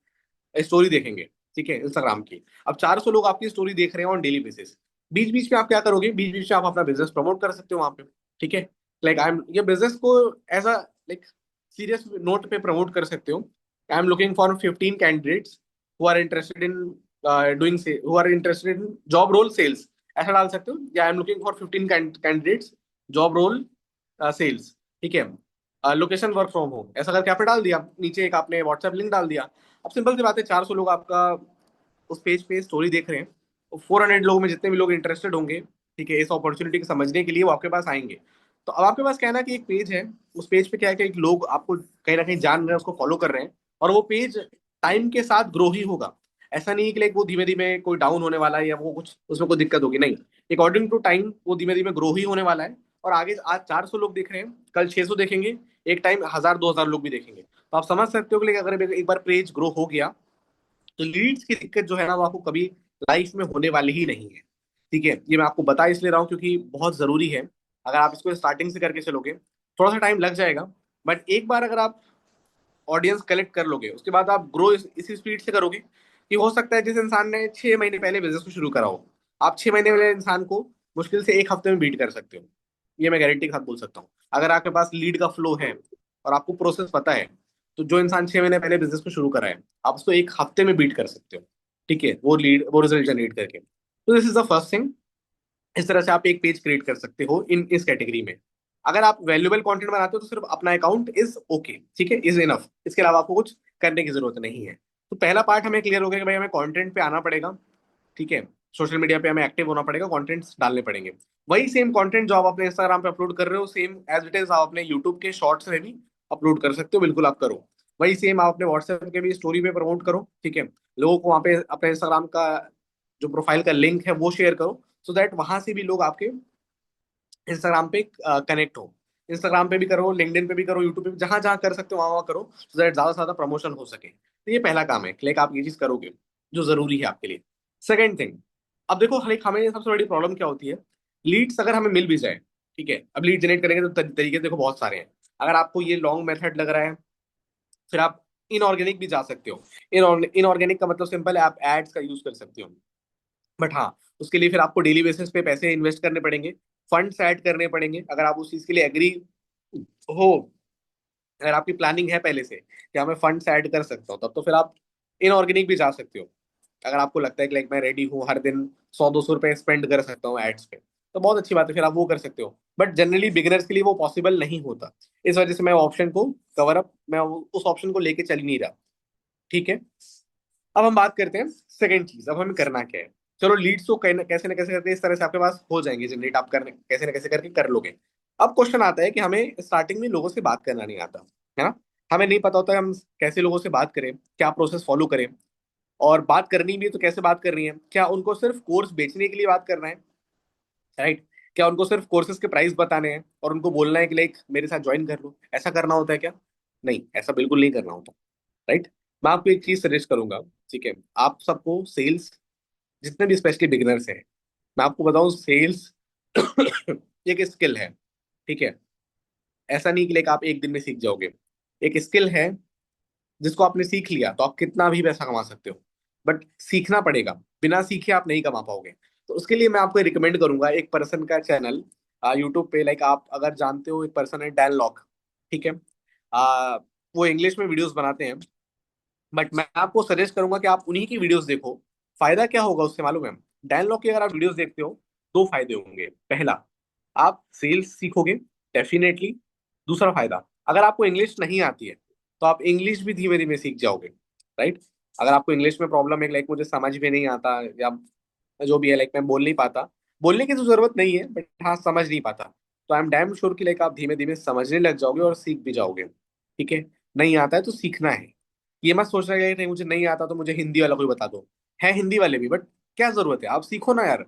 स्टोरी देखेंगे, ठीक है, इंस्टाग्राम की। अब 400 लोग आपकी स्टोरी देख रहे हैं ऑन डेली बेसिस। बीच बीच में आप क्या करोगे? बीच बीच में आप अपना बिजनेस प्रमोट कर सकते हो वहां पे, ठीक है। लाइक आई एम, ये बिजनेस को as a like serious note पे प्रमोट कर सकते हो। I am looking for 15 candidates who are interested in doing से who are interested in job role sales, ऐसा डाल सकते हो। या I am looking for 15 candidates job role sales, ठीक है, लोकेशन वर्क फ्रॉम होम, ऐसा करके आपने डाल दिया। नीचे एक आपने व्हाट्सएप लिंक डाल दिया। अब सिंपल सी बात है, 400 लोग आपका उस पेज पे स्टोरी देख रहे हैं, तो 400 लोगों में जितने भी लोग इंटरेस्टेड होंगे, ठीक है, इस अपॉर्चुनिटी को समझने के लिए वो आपके पास आएंगे। तो अब आपके पास क्या है ना कि एक पेज है, उस पेज पे क्या है कि एक लोग आपको कहीं ना कहीं जान रहे हैं, उसको फॉलो कर रहे हैं, और वो पेज टाइम के साथ ग्रो ही होगा। ऐसा नहीं है कि लाइक वो धीमे धीमे कोई डाउन होने वाला है या वो कुछ उसमें कोई दिक्कत होगी, नहीं। अकॉर्डिंग टू टाइम वो धीमे धीमे ग्रो ही होने वाला है। और आगे आज 400 लोग देख रहे हैं, कल 600 देखेंगे, एक टाइम 1,000-2,000 लोग भी देखेंगे। तो आप समझ सकते हो कि like अगर एक बार पेज ग्रो हो गया, तो लीड्स की दिक्कत जो है ना वो आपको कभी लाइफ में होने वाली ही नहीं है, ठीक है। ये मैं आपको बता इसलिए रहा हूँ क्योंकि बहुत जरूरी है। अगर आप इसको स्टार्टिंग से करके चलोगे, थोड़ा सा टाइम लग जाएगा, बट एक बार अगर आप ऑडियंस कलेक्ट कर लोगे, उसके बाद आप ग्रो इसी स्पीड से करोगे कि हो सकता है जिस इंसान ने 6 महीने पहले बिजनेस को शुरू करा हो, आप 6 महीने वाले इंसान को मुश्किल से एक हफ्ते में बीट कर सकते हो। ये मैं गारंटी के साथ बोल सकता हूँ। अगर आपके पास लीड का फ्लो है और आपको प्रोसेस पता है, तो जो इंसान 6 महीने पहले बिजनेस को शुरू करा है, आप उसको एक हफ्ते में बीट कर सकते हो, ठीक है, वो रिजल्ट जनरेट करके। तो this is the first thing. इस तरह से आप एक पेज क्रिएट कर सकते हो इन इस कैटेगरी में। अगर आप वैल्यूएबल कंटेंट बनाते हो तो सिर्फ अपना अकाउंट इज ओके, ठीक है, इज इनफ। इसके अलावा आपको कुछ करने की जरूरत नहीं है। तो पहला पार्ट हमें क्लियर हो गया कि भाई हमें कंटेंट पे आना पड़ेगा, ठीक है। सोशल मीडिया पे हमें एक्टिव होना पड़ेगा, कंटेंट्स डालने पड़ेंगे। वही सेम कंटेंट जो आप अपने इंस्टाग्राम पे अपलोड कर रहे हो, सेम एज इट इज आप अपने यूट्यूब के शॉर्ट्स में भी अपलोड कर सकते हो, बिल्कुल आप करो। वही सेम आप अपने व्हाट्सएप के भी स्टोरी पे प्रमोट करो, ठीक है। लोगों को वहाँ पे अपने इंस्टाग्राम का जो प्रोफाइल का लिंक है वो शेयर करो, सो दैट वहां से भी लोग आपके इंस्टाग्राम पे कनेक्ट हो। इंस्टाग्राम पे भी करो, लिंक्डइन पे भी करो, यूट्यूब पे भी, जहां जहां कर सकते हो वहां वहां करो, सो दैट ज्यादा से ज्यादा प्रमोशन हो सके। तो ये पहला काम है कि लाइक आप ये चीज करोगे जो जरूरी है आपके लिए। सेकेंड थिंग, अब देखो हमें सबसे बड़ी प्रॉब्लम क्या होती है, लीड्स अगर हमें मिल भी जाए, ठीक है, अब लीड जनरेट करेंगे तो तरीके देखो बहुत सारे हैं। अगर आपको ये लॉन्ग मेथड लग रहा है, फिर आप इनऑर्गेनिक भी जा सकते हो। इनऑर्गेनिक का मतलब सिंपल है, आप एड्स का यूज कर सकते हो। बट हाँ, उसके लिए फिर आपको डेली बेसिस पे पैसे इन्वेस्ट करने पड़ेंगे, फंड्स ऐड करने पड़ेंगे। अगर आप उस चीज के लिए एग्री हो, अगर आपकी प्लानिंग है पहले से कि हाँ, मैं फंड्स ऐड कर सकता हूँ, तब तो फिर आप इनऑर्गेनिक भी जा सकते हो। अगर आपको लगता है कि लाइक मैं रेडी हूँ, हर दिन 100-200 रुपए स्पेंड कर सकता हूँ एड्स पे, तो बहुत अच्छी बात है, फिर आप वो कर सकते हो। बट जनरली बिगिनर्स के लिए वो पॉसिबल नहीं होता। इस वजह से मैं ऑप्शन को कवर अप, मैं उस ऑप्शन को लेके चल ही नहीं रहा। ठीक है, अब हम बात करते हैं सेकंड चीज, अब हमें करना क्या है। चलो लीड्स तो कैसे ना कैसे करके इस तरह से आपके पास हो जाएंगे जनरेट, आप करने कैसे ना कैसे करके कर लोगे। अब क्वेश्चन आता है कि हमें स्टार्टिंग में लोगों से बात करना नहीं आता, है ना। हमें नहीं पता होता है हम कैसे लोगों से बात करें, क्या प्रोसेस फॉलो करें। और बात करनी भी है तो कैसे बात करनी है, क्या उनको सिर्फ कोर्स बेचने के लिए बात करना है, राइट। क्या उनको सिर्फ कोर्सेज के प्राइस बताने हैं और उनको बोलना है कि लाइक मेरे साथ ज्वाइन कर लो, ऐसा करना होता है क्या? नहीं, ऐसा बिल्कुल नहीं करना होता, राइट। मैं आपको एक चीज सजेस्ट करूंगा, ठीक है। आप सबको सेल्स, जितने भी स्पेशली बिगिनर्स हैं, मैं आपको बताऊं सेल्स एक स्किल है, ठीक है। ऐसा नहीं कि लाइक आप एक दिन में सीख जाओगे। एक स्किल है, जिसको आपने सीख लिया तो आप कितना भी पैसा कमा सकते हो। बट सीखना पड़ेगा, बिना सीखे आप नहीं कमा पाओगे। तो उसके लिए मैं आपको रिकमेंड करूंगा एक पर्सन का चैनल यूट्यूब पे, लाइक आप अगर जानते हो, एक पर्सन है डैन लॉक, ठीक है। वो इंग्लिश में वीडियोस बनाते हैं, बट मैं आपको सजेस्ट करूंगा कि आप उन्हीं की वीडियोस देखो। फायदा क्या होगा उससे मालूम है? डैन लॉक की अगर आप वीडियोस देखते हो, दो फायदे होंगे। पहला, आप सेल्स सीखोगे डेफिनेटली। दूसरा फायदा, अगर आपको इंग्लिश नहीं आती है तो आप इंग्लिश भी धीमे धीमे सीख जाओगे, राइट। अगर आपको इंग्लिश में प्रॉब्लम है, लाइक मुझे समझ में नहीं आता, या जो भी है, लाइक मैं बोल नहीं पाता, बोलने की तो जरूरत नहीं है, बट हाँ समझ नहीं पाता, तो आई एम डैम श्योर कि लाइक आप धीमे धीमे समझने लग जाओगे और सीख भी जाओगे। ठीक है, नहीं आता है तो सीखना है। ये मत सोचना कि नहीं मुझे नहीं आता तो मुझे हिंदी वाला कोई बता दो। है हिंदी वाले भी, बट क्या जरूरत है, आप सीखो ना यार।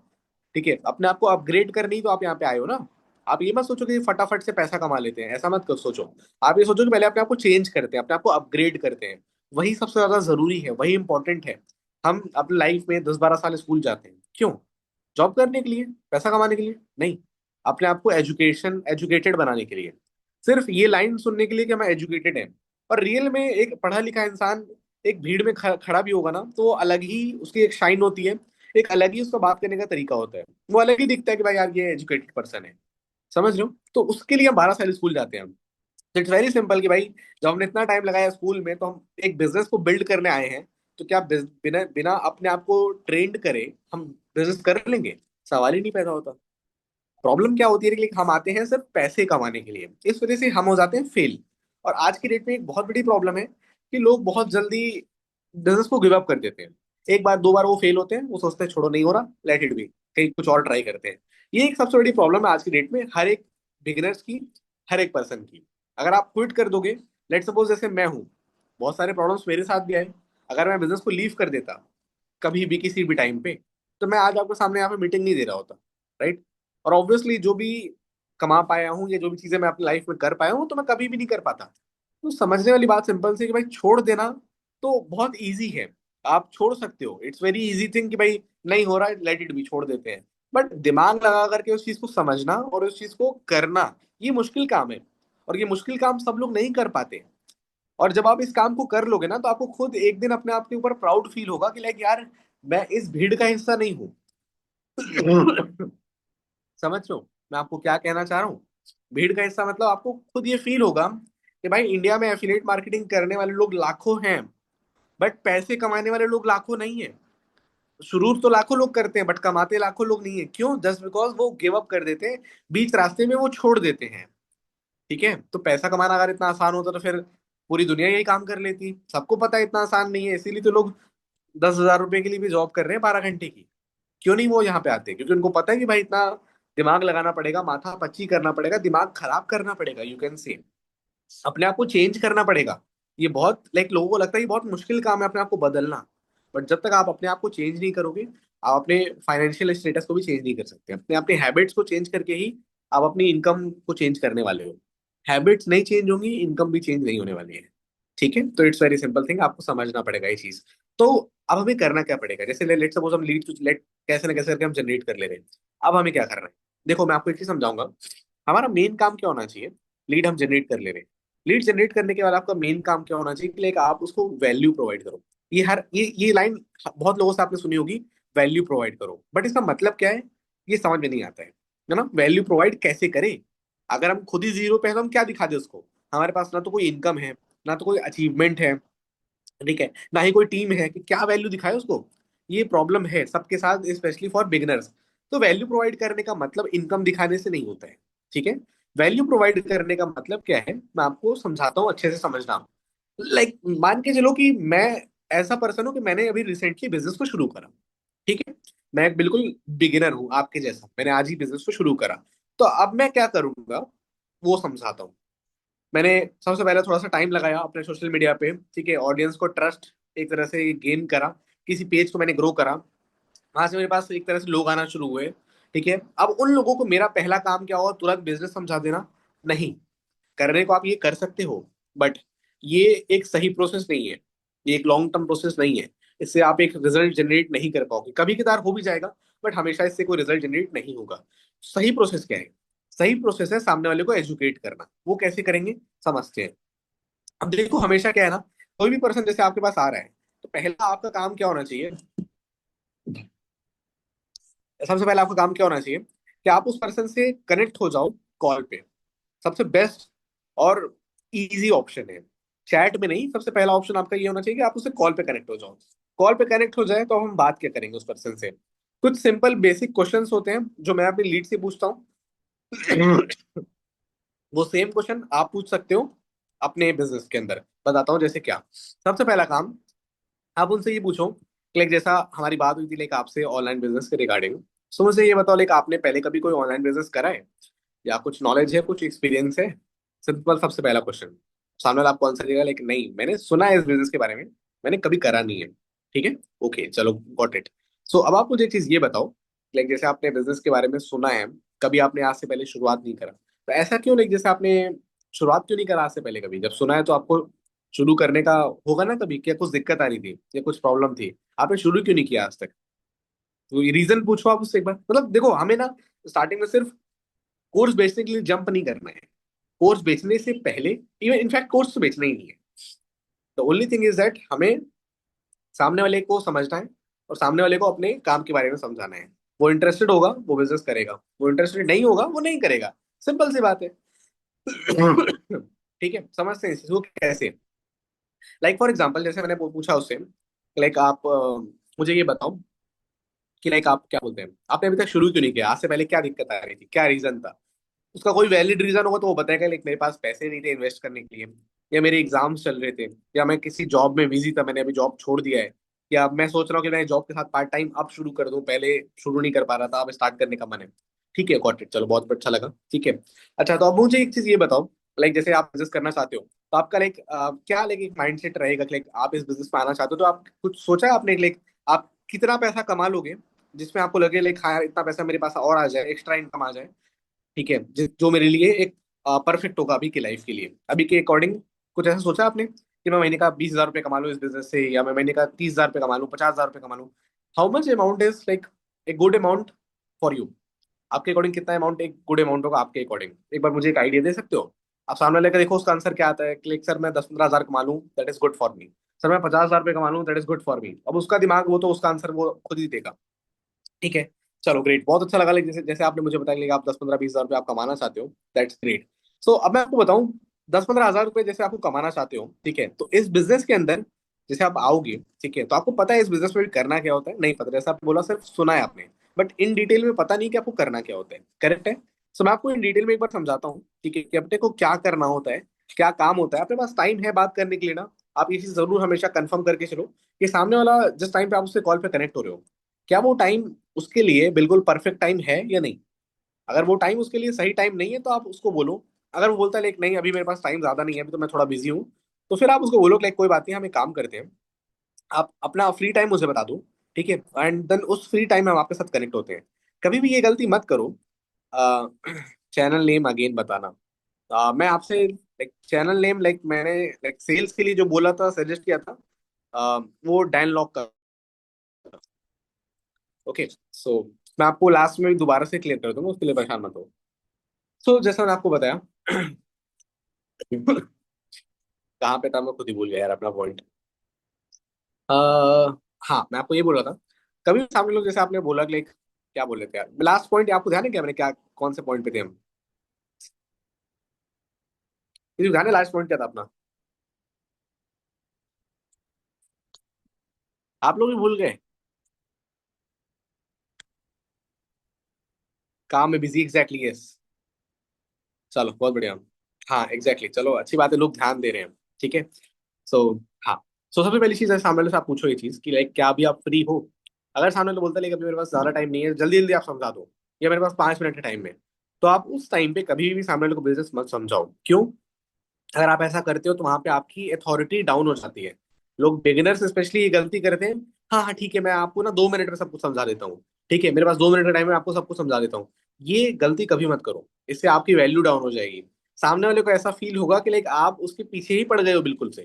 ठीक है, अपने आप को अपग्रेड करनी तो आप यहाँ पे आए हो ना। आप ये मत सोचो कि फटाफट से पैसा कमा लेते हैं, ऐसा मत कर सोचो। आप ये सोचो कि पहले अपने आप को चेंज करते हैं, अपने आप को अपग्रेड करते हैं। वही सबसे ज्यादा जरूरी है, वही इंपॉर्टेंट है। हम अपनी लाइफ में 10-12 साल स्कूल जाते हैं, क्यों? जॉब करने के लिए, पैसा कमाने के लिए नहीं। अपने आप को एजुकेटेड बनाने के लिए। सिर्फ ये लाइन सुनने के लिए कि मैं एजुकेटेड है। और रियल में एक पढ़ा लिखा इंसान एक भीड़ में खड़ा भी होगा ना, तो वो अलग ही उसकी एक शाइन होती है। एक अलग ही उसका बात करने का तरीका होता है। वो अलग ही दिखता है कि भाई यार ये एजुकेटेड पर्सन है। समझ रहे हो? तो उसके लिए हम 12 साल स्कूल जाते हैं हम। तो इट्स वेरी सिंपल कि भाई, जब हमने इतना टाइम लगाया स्कूल में, तो हम एक बिजनेस को बिल्ड करने आए हैं। तो क्या बिना बिना अपने आप को ट्रेंड करे हम बिजनेस कर लेंगे? सवाल ही नहीं पैदा होता। प्रॉब्लम क्या होती है कि हम आते हैं सिर्फ पैसे कमाने के लिए, इस वजह से हम हो जाते हैं फेल। और आज की डेट में एक बहुत बड़ी प्रॉब्लम है कि लोग बहुत जल्दी बिजनेस को गिव अप कर देते हैं। एक बार दो बार वो फेल होते हैं, वो सोचते हैं छोड़ो नहीं हो रहा, लेट इट बी, कहीं कुछ और ट्राई करते हैं। ये एक सबसे बड़ी प्रॉब्लम है आज की डेट में, हर एक बिगिनर्स की, हर एक पर्सन की। अगर आप क्विट कर दोगे, लेट सपोज जैसे मैं हूँ, बहुत सारे प्रॉब्लम्स मेरे साथ भी आए। अगर मैं बिजनेस को लीव कर देता कभी भी किसी भी टाइम पे, तो मैं आज आपके सामने यहाँ पे मीटिंग नहीं दे रहा होता, राइट। और ऑब्वियसली जो भी कमा पाया हूँ या जो भी चीजें मैं अपनी लाइफ में कर पाया हूँ, तो मैं कभी भी नहीं कर पाता। तो समझने वाली बात सिंपल सी कि भाई छोड़ देना तो बहुत इजी है। आप छोड़ सकते हो, इट्स वेरी इजी थिंग कि भाई नहीं हो रहा है, लेट इट बी, छोड़ देते हैं। बट दिमाग लगा करके उस चीज को समझना और उस चीज को करना, ये मुश्किल काम है। और ये मुश्किल काम सब लोग नहीं कर पाते। और जब आप इस काम को कर लोगे ना, तो आपको खुद एक दिन अपने आप के ऊपर प्राउड फील होगा कि लाइक यार, मैं इस भीड़ का हिस्सा नहीं हूँ। समझ रहे हो मैं आपको क्या कहना चाह रहा हूँ? भीड़ का हिस्सा मतलब आपको खुद ये फील होगा कि भाई इंडिया में एफिलिएट मार्केटिंग करने वाले लोग लाखों हैं, बट पैसे कमाने वाले लोग लाखों नहीं है। शुरू तो लाखों लोग करते हैं, बट कमाते लाखों लोग नहीं है। क्यों? जस्ट बिकॉज वो गिव अप कर देते हैं, बीच रास्ते में वो छोड़ देते हैं। ठीक है, तो पैसा कमाना अगर इतना आसान होता तो फिर पूरी दुनिया यही काम कर लेती। सबको पता है इतना आसान नहीं है, इसीलिए तो लोग 10,000 रुपए के लिए भी जॉब कर रहे हैं 12 घंटे की। क्यों नहीं वो यहाँ पे आते? क्योंकि उनको पता है कि भाई इतना दिमाग लगाना पड़ेगा, माथा पच्ची करना पड़ेगा, दिमाग खराब करना पड़ेगा, यू कैन से अपने आप को चेंज करना पड़ेगा। ये बहुत लाइक लोगों को लगता है ये बहुत मुश्किल काम है अपने आप को बदलना। बट जब तक आप अपने आप को चेंज नहीं करोगे, आप अपने फाइनेंशियल स्टेटस को भी चेंज नहीं कर सकते। अपने अपने हैबिट्स को चेंज करके ही आप अपनी इनकम को चेंज करने वाले हो। हैबिट्स नहीं चेंज होंगी, इनकम भी चेंज नहीं होने वाली है। ठीक है, तो इट्स वेरी सिंपल थिंग, आपको समझना पड़ेगा ये चीज। तो अब हमें करना क्या पड़ेगा, जैसे लेट सपोज हम लीड लेट कैसे ना कैसे करके हम जनरेट कर ले रहे हैं। अब हमें क्या करना है, देखो मैं आपको एक चीज समझाऊंगा। हमारा मेन काम क्या होना चाहिए, लीड हम जनरेट कर ले रहे हैं। लीड जनरेट करने के बाद आपका मेन काम क्या होना चाहिए कि लाइक आप उसको वैल्यू प्रोवाइड करो। ये लाइन बहुत लोगों से आपने सुनी होगी, वैल्यू प्रोवाइड करो, बट इसका मतलब क्या है ये समझ में नहीं आता है ना। वैल्यू प्रोवाइड कैसे करें, अगर हम खुद ही जीरो पे हैं तो हम क्या दिखा दें उसको। हमारे पास ना तो कोई इनकम है, ना तो कोई अचीवमेंट है, ठीक है, ना ही कोई टीम है कि क्या वैल्यू दिखाए उसको। ये प्रॉब्लम है सबके साथ, स्पेशली फॉर बिगिनर्स। तो वैल्यू प्रोवाइड करने का मतलब इनकम दिखाने से नहीं होता है, ठीक है। वैल्यू प्रोवाइड करने का मतलब क्या है, मैं आपको समझाता हूँ, अच्छे से समझना। लाइक मान के चलो कि मैं ऐसा पर्सन हूँ कि मैंने अभी रिसेंटली बिजनेस को शुरू करा, ठीक है। मैं एक बिल्कुल बिगिनर हूँ आपके जैसा, मैंने आज ही बिजनेस को शुरू करा। तो अब मैं क्या करूंगा वो समझाता हूँ। मैंने सबसे पहले थोड़ा सा टाइम लगाया अपने सोशल मीडिया पे, ठीक है, ऑडियंस को ट्रस्ट एक तरह से गेन करा, किसी पेज को मैंने ग्रो करा, वहां से मेरे पास एक तरह से लोग आना शुरू हुए, ठीक है। अब उन लोगों को मेरा पहला काम क्या हुआ, तुरंत बिजनेस समझा देना? नहीं। करने को आप ये कर सकते हो, बट ये एक सही प्रोसेस नहीं है, ये एक लॉन्ग टर्म प्रोसेस नहीं है। इससे आप एक रिजल्ट जनरेट नहीं कर पाओगे, कभी कभार हो भी जाएगा, बट हमेशा इससे कोई रिजल्ट जनरेट नहीं होगा। सही प्रोसेस क्या है, सही प्रोसेस है सामने वाले को एजुकेट करना। वो कैसे करेंगे, समझते हैं। अब देखो हमेशा क्या है ना, कोई भी पर्सन जैसे आपके पास आ रहा है, तो पहला आपका काम क्या होना चाहिए, सबसे पहला आपका काम क्या होना चाहिए कि आप उस पर्सन से कनेक्ट हो जाओ कॉल पे। सबसे बेस्ट और इजी ऑप्शन है, चैट में नहीं। सबसे पहला ऑप्शन आपका ये होना चाहिए कि आप उससे कॉल पे कनेक्ट हो जाओ। कॉल पे कनेक्ट हो जाए तो हम बात क्या करेंगे उस पर्सन से। कुछ सिंपल बेसिक क्वेश्चंस होते हैं जो मैं अपनी लीड से पूछता हूँ। वो सेम क्वेश्चन आप पूछ सकते हो अपने बिजनेस के अंदर। बताता हूँ जैसे क्या। सबसे पहला काम, आप उनसे ये पूछो कि लाइक जैसा हमारी बात हुई थी लाइक आपसे ऑनलाइन बिजनेस के रिगार्डिंग। सो मुझे ये बताओ लाइक आपने पहले कभी कोई ऑनलाइन बिजनेस करा है, या कुछ नॉलेज है, कुछ एक्सपीरियंस है। सिंपल सबसे पहला क्वेश्चन। सामने वाला आपको आंसर देगा लाइक नहीं मैंने सुना है इस बिजनेस के बारे में, मैंने कभी करा नहीं है। ठीक है, ओके चलो गॉट इट। सो अब आप मुझे एक चीज ये बताओ, लाइक जैसे आपने बिजनेस के बारे में सुना है, कभी आपने आज से पहले शुरुआत नहीं करा, तो ऐसा क्यों, लाइक जैसे आपने शुरुआत क्यों नहीं करा आज से पहले कभी, जब सुना है तो आपको शुरू करने का होगा ना कभी, क्या कुछ दिक्कत आ रही थी या कुछ प्रॉब्लम थी, आपने शुरू क्यों नहीं किया आज तक। तो ये रीजन पूछो आप उससे एक बार। मतलब देखो हमें ना स्टार्टिंग में सिर्फ कोर्स बेचने के लिए जंप नहीं करना है। कोर्स बेचने से पहले, इवन इनफैक्ट कोर्स तो बेचना ही नहीं है। The only thing is that हमें सामने वाले को समझना है, और सामने वाले को अपने काम के बारे में समझाना है। वो इंटरेस्टेड होगा वो बिजनेस करेगा, वो इंटरेस्टेड नहीं होगा वो नहीं करेगा। सिंपल सी बात है। ठीक है, समझते हैं इस चीज़ को कैसे। लाइक फॉर एग्जाम्पल जैसे मैंने पूछा उससे, लाइक आप मुझे ये बताओ कि लाइक आप क्या बोलते हैं, आपने अभी तक शुरू क्यों नहीं किया, आज से पहले क्या दिक्कत आ रही थी, क्या रीजन था। उसका कोई वैलिड रीजन होगा तो वो बताएगा लाइक मेरे पास पैसे नहीं थे इन्वेस्ट करने के लिए, या मेरे एग्जाम्स चल रहे थे, या मैं किसी जॉब में बिजी था मैंने अभी जॉब छोड़ दिया है, या मैं सोच रहा हूँ कि मैं जॉब के साथ पार्ट टाइम अब शुरू कर दूं, पहले शुरू नहीं कर पा रहा था अब स्टार्ट करने का मन है। ठीक है गॉट इट, चलो बहुत अच्छा लगा, ठीक है। अच्छा तो अब मुझे एक चीज ये बताओ, लाइक जैसे आप बिजनेस करना चाहते हो, तो आपका लाइक क्या लाइक एक माइंडसेट रहेगा कि लाइक आप इस बिजनेस में आना चाहते हो, तो आप कुछ सोचा है आपने लाइक आप कितना पैसा कमा लोगे जिसमें आपको लगे लाइक हाँ यार इतना पैसा मेरे पास और आ जाए, एक्स्ट्रा इनकम आ जाए, ठीक है, जो मेरे लिए एक परफेक्ट होगा अभी की लाइफ के लिए, अभी के अकॉर्डिंग। कुछ ऐसा सोचा आपने कि मैं महीने का 20,000 रुपये कमा लूँ इस बिजनेस से, या मैं महीने का 30,000 रुपये कमा लूँ, 50,000 रुपये कमा लूँ। How much amount is like a good amount for you. आपके अकॉर्डिंग कितना अमाउंट एक गुड अमाउंट होगा आपके अकॉर्डिंग, एक बार मुझे एक आइडिया दे सकते हो। आप सामने लेकर देखो उसका आंसर क्या आता है, क्लिक सर मैं 10-15 हजार कमा लूँ that is good for me, sir मैं 50,000 रुपये कमा लूँ that is good for me. अब उसका दिमाग वो तो उसका आंसर वो खुद ही देगा। ठीक है, चलो ग्रेट, बहुत अच्छा लगा। लेकिन जैसे जैसे आपने मुझे बताया कि आप 10-15-20 हजार रुपये आप कमाना चाहते हो, दैट्स ग्रेट। सो अब मैं आपको बताऊं, 10-15 हजार रुपये जैसे आपको कमाना चाहते हो, ठीक है, तो इस बिजनेस के अंदर जैसे आप आओगे, ठीक है, तो आपको पता है इस बिजनेस में भी करना क्या होता है, नहीं पता, जैसा आपने बोला सिर्फ सुना है आपने, बट इन डिटेल में पता नहीं कि आपको करना क्या होता है, करेक्ट है। सो मैं आपको इन डिटेल में एक बार समझाता हूँ, ठीक है, कि अपने को क्या करना होता है, क्या काम होता है। अपने पास टाइम है बात करने के लिए ना, आप ये चीज जरूर हमेशा कंफर्म करके चलो कि सामने वाला जिस टाइम पे आप उससे कॉल पे कनेक्ट हो रहे हो, क्या वो टाइम उसके लिए बिल्कुल परफेक्ट टाइम है या नहीं। अगर वो टाइम उसके लिए सही टाइम नहीं है तो आप उसको बोलो। अगर वो बोलता है लाइक नहीं अभी मेरे पास टाइम ज्यादा नहीं है, अभी तो मैं थोड़ा बिजी हूँ, तो फिर आप उसको बोलो लाइक कोई बात नहीं, हम एक काम करते हैं, आप अपना फ्री टाइम मुझे बता दो, ठीक है, एंड देन उस फ्री टाइम में हम आपके साथ कनेक्ट होते हैं। कभी भी ये गलती मत करो, चैनल नेम अगेन बताना। मैं आपसे लाइक चैनल नेम, लाइक मैंने लाइक सेल्स के लिए जो बोला था, सजेस्ट किया था, वो डैन लॉक का। ओके, सो मैं आपको लास्ट में दोबारा से क्लियर कर दूंगा, उसके लिए परेशान मत हो। सो जैसा मैंने आपको बताया कहाँ पे था मैं खुद ही भूल गया यार अपना पॉइंट। हाँ, मैं आपको ये बोल रहा था, कभी भी सामने लोग, जैसे आपने बोला कि लाइक क्या बोल रहे थे यार, लास्ट पॉइंट आपको ध्यान है क्या, मैंने क्या कौन से पॉइंट पे थे हम? किसी को ध्यान है लास्ट पॉइंट क्या था अपना? आप लोग भी भूल गए? काम में बिजी, एग्जैक्टली, यस। चलो बहुत बढ़िया। हाँ एग्जैक्टली, चलो अच्छी बात है, लोग ध्यान दे रहे हैं। ठीक है। सो हाँ, सो सबसे पहली चीज है, सामने वाले से आप पूछो ये चीज कि लाइक क्या अभी आप फ्री हो। अगर सामने वाला बोलता है लेकिन अभी मेरे पास ज्यादा टाइम नहीं है, जल्दी जल्दी आप समझा दो, या मेरे पास 5 मिनट का टाइम है, तो आप उस टाइम पे कभी भी सामने वाले को बिजनेस मत समझाओ। क्यों? अगर आप ऐसा करते हो तो वहां पे आपकी अथॉरिटी डाउन हो जाती है। लोग बिगिनर्स स्पेशली ये गलती करते हैं। हाँ हाँ ठीक है, मैं आपको ना 2 मिनट में सब कुछ समझा देता हूँ। ठीक है, मेरे पास 2 मिनट का टाइम है, आपको सब कुछ समझा देता हूँ। ये गलती कभी मत करो, इससे आपकी वैल्यू डाउन हो जाएगी। सामने वाले को ऐसा फील होगा कि लाइक आप उसके पीछे ही पड़ गए हो बिल्कुल से।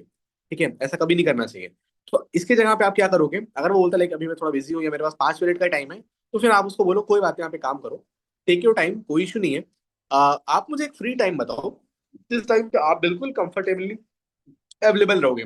ठीक है, ऐसा कभी नहीं करना चाहिए। तो इसके जगह पे आप क्या करोगे, अगर वो बोलता है लाइक अभी मैं थोड़ा बिजी हूँ या मेरे पास 5 मिनट का टाइम है, तो फिर आप उसको बोलो कोई बात नहीं, यहाँ पे काम करो, टेक योर टाइम, कोई इशू नहीं है। आप मुझे एक फ्री टाइम बताओ जिस टाइम पे आप बिल्कुल कंफर्टेबली अवेलेबल रहोगे।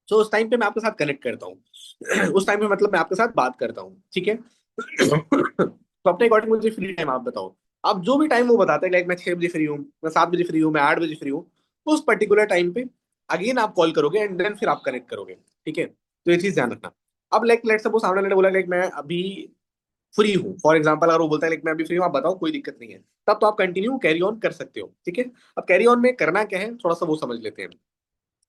तो उस टाइम पे मैं आपके साथ कनेक्ट करता हूँ उस टाइम पे मतलब मैं आपके साथ बात करता हूँ, ठीक है तो अपने अकॉर्डिंग मुझे फ्री टाइम आप बताओ। आप जो भी टाइम वो बताते हैं, लाइक मैं 6 बजे फ्री हूँ, मैं 7 बजे फ्री हूँ, मैं 8 बजे फ्री हूँ, उस पर्टिकुलर टाइम पे अगेन आप कॉल करोगे एंड देन फिर आप कनेक्ट करोगे। ठीक है, तो ये चीज ध्यान रखना। अब लाइक लेट सपोज सामने वाले ने बोला लाइक मैं अभी फ्री हूँ, फॉर एग्जाम्पल अगर वो बोलता है लाइक मैं अभी फ्री हूँ, आप बताओ, कोई दिक्कत नहीं है, तब तो आप कंटिन्यू कैरी ऑन कर सकते हो। ठीक है, अब कैरी ऑन में करना क्या है थोड़ा सा वो समझ लेते हैं।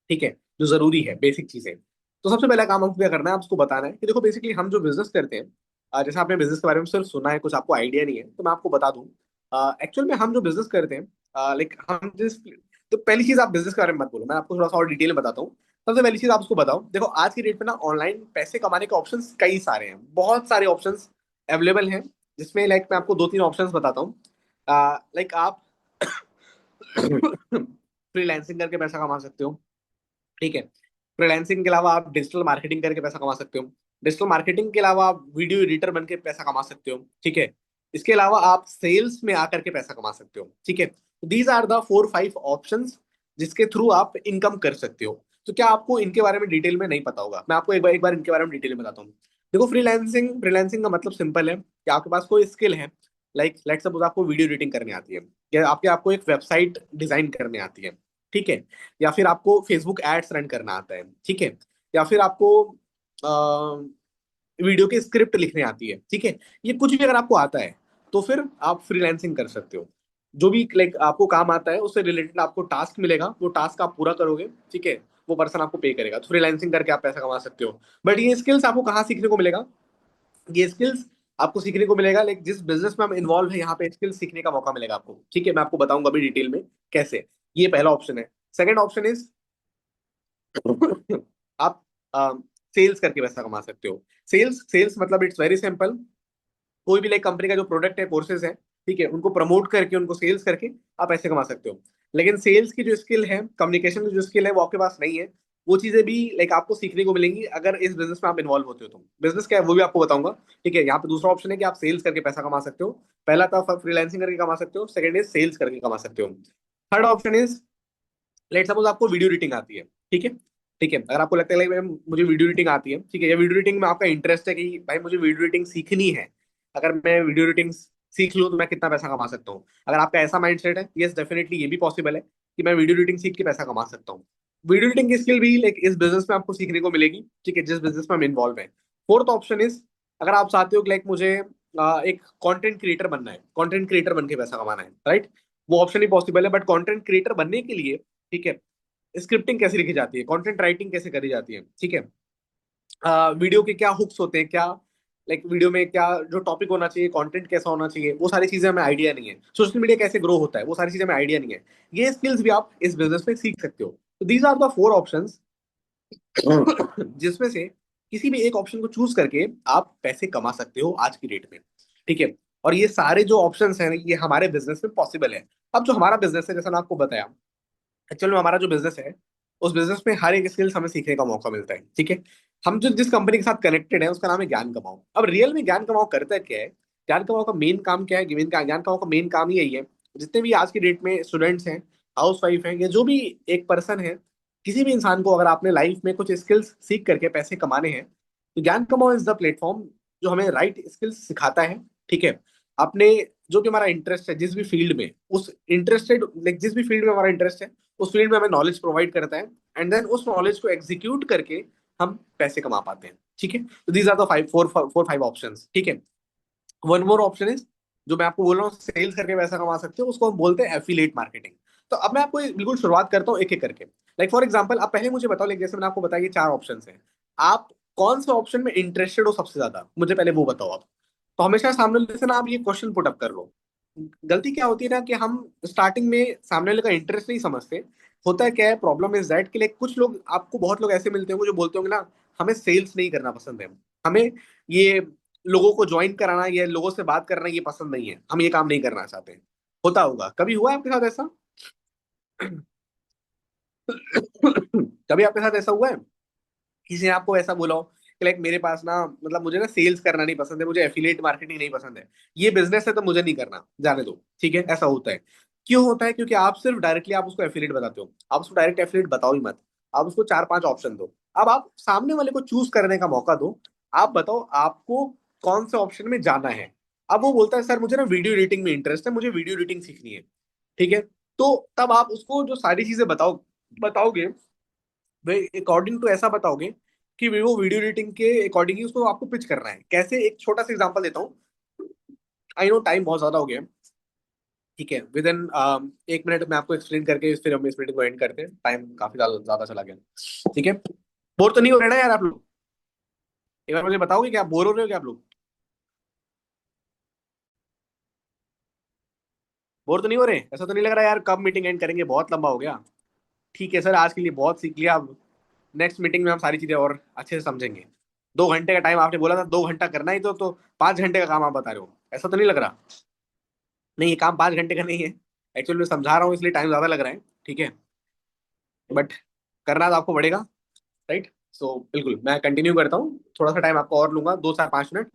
ठीक है, जो जरूरी है बेसिक चीजें। तो सबसे पहला काम हमको क्या करना है, आपको बताना है कि देखो बेसिकली हम जो बिजनेस करते हैं, जैसे आपने बिजनेस के बारे में सिर्फ सुना है, कुछ आपको आइडिया नहीं है, तो मैं आपको बता दूं। एक्चुअल में हम जो बिजनेस करते हैं, लाइक हम जिस, तो पहली चीज आप बिजनेस के बारे में मत बोलो, मैं आपको थोड़ा सा और डिटेल में बताता हूँ। सबसे पहली चीज आप उसको बताओ, देखो आज की डेट में ना ऑनलाइन पैसे कमाने के ऑप्शंस कई सारे हैं, बहुत सारे ऑप्शंस अवेलेबल हैं। जिसमें लाइक मैं आपको 2-3 ऑप्शंस बताता हूँ। लाइक आप फ्रीलांसिंग करके पैसा कमा सकते हो। ठीक है, फ्रीलांसिंग के अलावा आप डिजिटल मार्केटिंग करके पैसा कमा सकते हो। डिजिटल मार्केटिंग के अलावा आप वीडियो एडिटर बन के पैसा कमा सकते हो। ठीक है, इसके अलावा आप सेल्स में आकर के पैसा कमा सकते हो। ठीक है, दीज आर द 4-5 ऑप्शंस जिसके थ्रू आप इनकम कर सकते हो। तो क्या आपको इनके बारे में डिटेल में नहीं पता होगा? मैं आपको एक बार इनके बारे में डिटेल में बताता हूँ। देखो फ्रीलांसिंग फ्रीलांसिंग का मतलब सिंपल है कि आपके पास कोई स्किल है, लाइक लेट्स सपोज आपको वीडियो एडिटिंग करनी आती है, या आपके आपको एक वेबसाइट डिजाइन करने आती है। ठीक है, या फिर आपको फेसबुक एड्स रन करना आता है। ठीक है, या फिर आपको वीडियो की स्क्रिप्ट लिखने आती है। ठीक है, ये कुछ भी अगर आपको आता है तो फिर आप फ्रीलांसिंग कर सकते हो। जो भी लाइक आपको काम आता है उससे रिलेटेड आपको टास्क मिलेगा, वो टास्क आप पूरा करोगे। ठीक है, वो पर्सन आपको पे करेगा, तो फ्रीलांसिंग करके आप पैसा कमा सकते हो। बट ये स्किल्स आपको कहाँ सीखने को मिलेगा? ये स्किल्स आपको सीखने को मिलेगा लाइक जिस बिजनेस में हम इन्वॉल्व है, यहाँ पे स्किल्स सीखने का मौका मिलेगा आपको। ठीक है, मैं आपको बताऊंगा अभी डिटेल में कैसे। ये पहला ऑप्शन है। सेकंड ऑप्शन इज आप सेल्स करके पैसा कमा सकते हो। सेल्स सेल्स मतलब इट्स वेरी सिंपल। कोई भी लाइक कंपनी का जो प्रोडक्ट है, कोर्सेज है, ठीक है, उनको प्रमोट करके उनको सेल्स करके आप पैसे कमा सकते हो। लेकिन सेल्स की जो स्किल है, कम्युनिकेशन की जो स्किल है, वो आपके पास नहीं है। वो चीजें भी लाइक आपको सीखने को मिलेंगी अगर इस बिजनेस में आप इन्वॉल्व होते हो। तो बिजनेस क्या है वो भी आपको बताऊंगा। ठीक है, यहाँ पे दूसरा ऑप्शन है कि आप सेल्स करके पैसा कमा सकते हो। पहला था फ्रीलांसिंग करके कमा सकते हो, सेकंड इज सेल्स करके कमा सकते हो। Third option is, let suppose आपको वीडियो एडिटिंग आती है। ठीक है, ठीक है, अगर आपको लगता है like, भाई मुझे वीडियो एडिटिंग आती है, ठीक है, या वीडियो एडिटिंग में आपका इंटरेस्ट है कि भाई मुझे वीडियो एडिटिंग सीखनी है, अगर मैं वीडियो एडिटिंग सीख लूँ तो मैं कितना पैसा कमा सकता हूँ। अगर आपका ऐसा माइंडसेट है, यस डेफिनेटली ये भी पॉसिबल है कि मैं वीडियो एडिटिंग सीख के पैसा कमा सकता हूँ। वीडियो एडिटिंग की स्किल भी लाइक इस बिजनेस में आपको सीखने को मिलेगी। ठीक है, जिस बिजनेस में हम इन्वॉल्व है। फोर्थ ऑप्शन इज, अगर आप चाहते हो कि लाइक मुझे एक कंटेंट क्रिएटर बनना है, कंटेंट क्रिएटर बन के पैसा कमाना है, राइट, वो ऑप्शन ही पॉसिबल है। बट कंटेंट क्रिएटर बनने के लिए, ठीक है, स्क्रिप्टिंग कैसे लिखी जाती है, कंटेंट राइटिंग कैसे करी जाती है, ठीक है, वीडियो के क्या हुक्स होते हैं, क्या लाइक वीडियो में क्या जो टॉपिक होना चाहिए, कंटेंट कैसा होना चाहिए, वो सारी चीजें हमें आइडिया नहीं है। सोशल मीडिया कैसे ग्रो होता है, वो सारी चीजें हमें आइडिया नहीं है। ये स्किल्स भी आप इस बिजनेस में सीख सकते हो। तो दीज आर द 4 ऑप्शंस जिसमें से किसी भी एक ऑप्शन को चूज करके आप पैसे कमा सकते हो आज की डेट में। ठीक है, और ये सारे जो ऑप्शंस हैं ये हमारे बिजनेस में पॉसिबल है। अब जो हमारा बिजनेस है, जैसा मैं आपको बताया, एक्चुअल में हमारा जो बिजनेस है, उस बिजनेस में हर एक स्किल्स हमें सीखने का मौका मिलता है, ठीक है। हम जो जिस कंपनी के साथ कनेक्टेड है उसका नाम है ज्ञान कमाओ। अब रियल में ज्ञान कमाओ करता क्या है? ज्ञान कमाओ का मेन काम क्या है? ज्ञान कमाओ का मेन काम ही यही है। जितने भी आज की डेट में स्टूडेंट्स हैं, हाउस वाइफ हैं, या जो भी एक पर्सन है, किसी भी इंसान को अगर आपने लाइफ में कुछ स्किल्स सीख करके पैसे कमाने हैं, तो ज्ञान कमाओ इज द प्लेटफॉर्म जो हमें राइट स्किल्स सिखाता है, ठीक है। अपने जो भी हमारा इंटरेस्ट है जिस भी फील्ड में, उस इंटरेस्टेड लाइक जिस भी फील्ड में हमारा इंटरेस्ट है, उस फील्ड में हमें नॉलेज प्रोवाइड करता है, एंड देन उस नॉलेज को एग्जीक्यूट करके हम पैसे कमा पाते हैं, ठीक है। तो these are the five four four five options, ठीक है। वन मोर ऑप्शन इज, जो मैं आपको बोल रहा हूँ सेल्स करके पैसा कमा सकते हो, उसको हम बोलते हैं एफिलिएट मार्केटिंग। तो अब मैं आपको बिल्कुल शुरुआत करता हूँ एक एक करके। लाइक फॉर एग्जांपल, आप पहले मुझे बताओ, लाइक जैसे मैंने आपको बताया कि चार ऑप्शन हैं, आप कौन से ऑप्शन में इंटरेस्टेड हो सबसे ज्यादा, मुझे पहले वो बताओ आप। तो हमेशा सामने वाले से ना आप ये क्वेश्चन पुट अप कर लो। गलती क्या होती है ना कि हम स्टार्टिंग में सामने वाले का इंटरेस्ट नहीं समझते। होता है क्या है, प्रॉब्लम इज दैट कि लाइक कुछ लोग, आपको बहुत लोग ऐसे मिलते होंगे जो बोलते होंगे ना, हमें सेल्स नहीं करना पसंद है, हमें ये लोगों को ज्वाइन कराना या लोगों से बात करना ये पसंद नहीं है, हम ये काम नहीं करना चाहते हैं। होता होगा, कभी हुआ है आपके साथ ऐसा? कभी आपके साथ ऐसा हुआ है, किसी ने आपको ऐसा बोला हो कि लाइक मेरे पास ना, मतलब मुझे ना सेल्स करना नहीं पसंद है, मुझे एफिलिएट मार्केटिंग नहीं पसंद है, ये बिजनेस है तो मुझे नहीं करना, जाने दो, ठीक है। ऐसा होता है। क्यों होता है? क्योंकि आप सिर्फ डायरेक्टली आप उसको एफिलिएट बताते हो, आप उसको डायरेक्ट एफिलिएट बताओ ही मत। आप उसको चार पांच ऑप्शन दो। अब आप सामने वाले को चूज करने का मौका दो। आप बताओ आपको कौन से ऑप्शन में जाना है। अब वो बोलता है सर मुझे ना वीडियो एडिटिंग में इंटरेस्ट है, मुझे वीडियो एडिटिंग सीखनी है, ठीक है। तो तब आप उसको जो सारी चीजें बताओगे, भाई अकॉर्डिंग टू ऐसा बताओगे कि वो वीडियो एडिटिंग के अकॉर्डिंग ही उसको आपको पिच करना है। कैसे? एक छोटा सा एग्जांपल देता हूँ। आई नो टाइम बहुत ज्यादा हो गया है, ठीक है। विद इन 1 मिनट में आपको एक्सप्लेन करके फिर हम इस मीटिंग को एंड करते हैं, टाइम काफी ज्यादा ज्यादा चला गया, ठीक है। बोर तो नहीं हो रहे ना यार आप लोग? एक बार मुझे बताओगे कि आप बोर हो रहे हो क्या आप लोग? बोर तो नहीं हो रहे? ऐसा तो नहीं लग रहा यार कब मीटिंग एंड करेंगे, बहुत लंबा हो गया। ठीक है सर, आज के लिए बहुत सीख लिया। अब नेक्स्ट मीटिंग में हम सारी चीजें और अच्छे से समझेंगे। 2 घंटे का टाइम आपने बोला था, 2 घंटा करना ही तो 5 घंटे का काम आप बता रहे हो, ऐसा तो नहीं लग रहा? नहीं, ये काम 5 घंटे का नहीं है। एक्चुअली मैं समझा रहा हूँ इसलिए टाइम ज्यादा लग रहा है, ठीक है। बट करना तो आपको पड़ेगा, राइट। सो बिल्कुल मैं कंटिन्यू करता हूँ, थोड़ा सा टाइम आपको और लूंगा, 2 4 5 मिनट,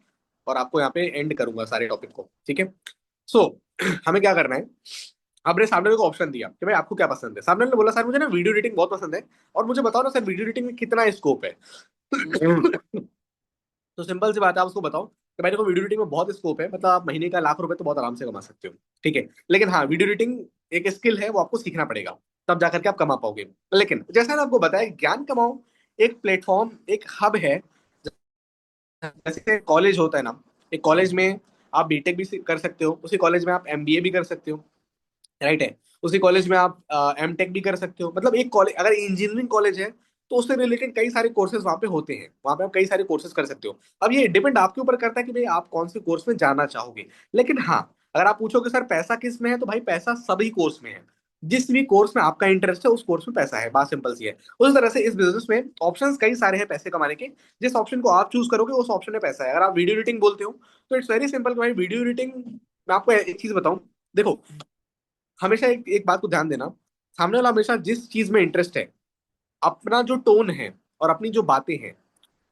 और आपको यहाँ पे एंड करूंगा सारे टॉपिक को, ठीक है। सो हमें क्या करना है, आपने सामने वाले को ऑप्शन दिया कि भाई आपको क्या पसंद है। सामने वाले ने बोला सर मुझे ना वीडियो एडिटिंग बहुत पसंद है, और मुझे बताओ ना सर वीडियो एडिटिंग में कितना स्कोप है। तो सिंपल सी बात है, आप उसको बताओ कि भाई देखो वीडियो एडिटिंग में बहुत स्कोप है, मतलब आप महीने का ₹1,00,000 तो बहुत आराम से कमा सकते हो, ठीक है। लेकिन हाँ, वीडियो एडिटिंग एक स्किल है, वो आपको सीखना पड़ेगा, तब जाकर के आप कमा पाओगे। लेकिन जैसा मैंने आपको बताया, ज्ञान कमाओ एक प्लेटफॉर्म, एक हब है। जैसे कॉलेज होता है ना, एक कॉलेज में आप बीटेक भी कर सकते हो, उसी कॉलेज में आप एमबीए भी कर सकते हो, राइट है। उसी कॉलेज में आप एमटेक भी कर सकते हो। मतलब एक कॉलेज अगर इंजीनियरिंग कॉलेज है, तो उससे रिलेटेड कई सारे कोर्सेज वहाँ पे होते हैं, वहाँ पे आप कई सारे कोर्सेज कर सकते हो। अब ये डिपेंड आपके ऊपर करता है कि भाई आप कौन से कोर्स में जाना चाहोगे। लेकिन हाँ, अगर आप पूछोगे सर पैसा किस में है, तो भाई पैसा सभी कोर्स में है। जिस भी कोर्स में आपका इंटरेस्ट है, उस कोर्स में पैसा है, बात सिंपल सी है। उस तरह से इस बिजनेस में ऑप्शंस कई सारे हैं पैसे कमाने के। जिस ऑप्शन को आप चूज करोगे उस ऑप्शन में पैसा है। अगर आप वीडियो एडिटिंग बोलते हो, तो इट्स वेरी सिंपल भाई, वीडियो एडिटिंग, मैं आपको एक चीज बताऊं, देखो, हमेशा एक बात को ध्यान देना, सामने वाला हमेशा जिस चीज में इंटरेस्ट है, अपना जो टोन है और अपनी जो बातें हैं,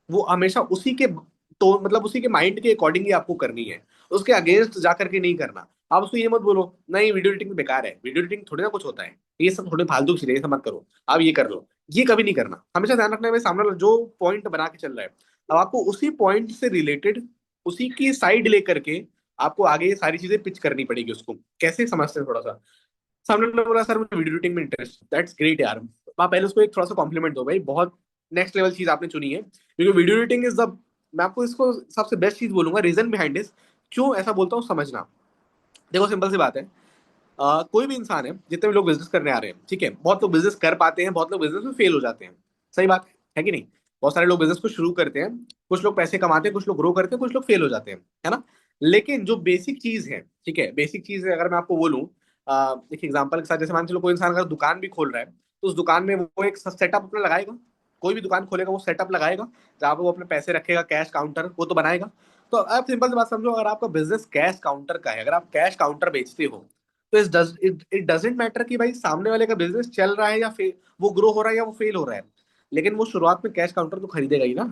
वो हमेशा उसी के टोन, मतलब उसी के माइंड के अकॉर्डिंग ही आपको करनी है, उसके अगेंस्ट जा करके नहीं करना। आप उसको ये मत बोलो नहीं वीडियो एडिटिंग बेकार है, वीडियो एडिटिंग थोड़ी ना कुछ होता है, ये सब थोड़े फालतू की चीजें, ये सब मत करो, आप ये कर लो, ये कभी नहीं करना। हमेशा ध्यान रखना है सामने वाला जो पॉइंट बना के चल रहा है, अब आपको उसी पॉइंट से रिलेटेड, उसी की साइड लेकर के आपको आगे ये सारी चीजें पिच करनी पड़ेगी उसको। कैसे समझते हैं थोड़ा सा? सामने वाला बोला सर मुझे वीडियो एडिटिंग में इंटरेस्ट, दैट्स ग्रेट यार। आप पहले उसको एक थोड़ा सा कॉम्प्लीमेंट दो, भाई बहुत नेक्स्ट लेवल चीज आपने चुनी है, क्योंकि वीडियो एडिटिंग इज द, मैं आपको इसको सबसे बेस्ट चीज बोलूंगा, रीजन बिहाइंड दिस, क्यों ऐसा बोलता हूँ समझना। देखो सिंपल सी बात है, कोई भी इंसान है, जितने भी लोग बिजनेस करने आ रहे हैं, ठीक है, बहुत लोग बिजनेस कर पाते हैं, बहुत लोग बिजनेस में फेल हो जाते हैं, सही बात है कि नहीं? बहुत सारे लोग बिजनेस को शुरू करते हैं, कुछ लोग पैसे कमाते हैं, कुछ लोग ग्रो करते हैं, कुछ लोग फेल हो जाते हैं, है ना। लेकिन जो बेसिक चीज है, ठीक है, बेसिक चीज है, अगर मैं आपको बोलूं एक एग्जांपल के साथ, जैसे मान चलो कोई इंसान अगर दुकान भी खोल रहा है, तो उस दुकान में वो एक सेटअप अपना लगाएगा। कोई भी दुकान खोलेगा वो सेटअप लगाएगा, जहाँ पे वो अपने पैसे रखेगा, कैश काउंटर वो तो बनाएगा। तो आप सिंपल सी बात समझो, अगर आपका बिजनेस कैश काउंटर का है, अगर आप कैश काउंटर बेचते हो, तो इट डजेंट मैटर कि भाई सामने वाले का बिजनेस चल रहा है या वो ग्रो हो रहा है या वो फेल हो रहा है, लेकिन वो शुरुआत में कैश काउंटर तो खरीदेगा ही ना,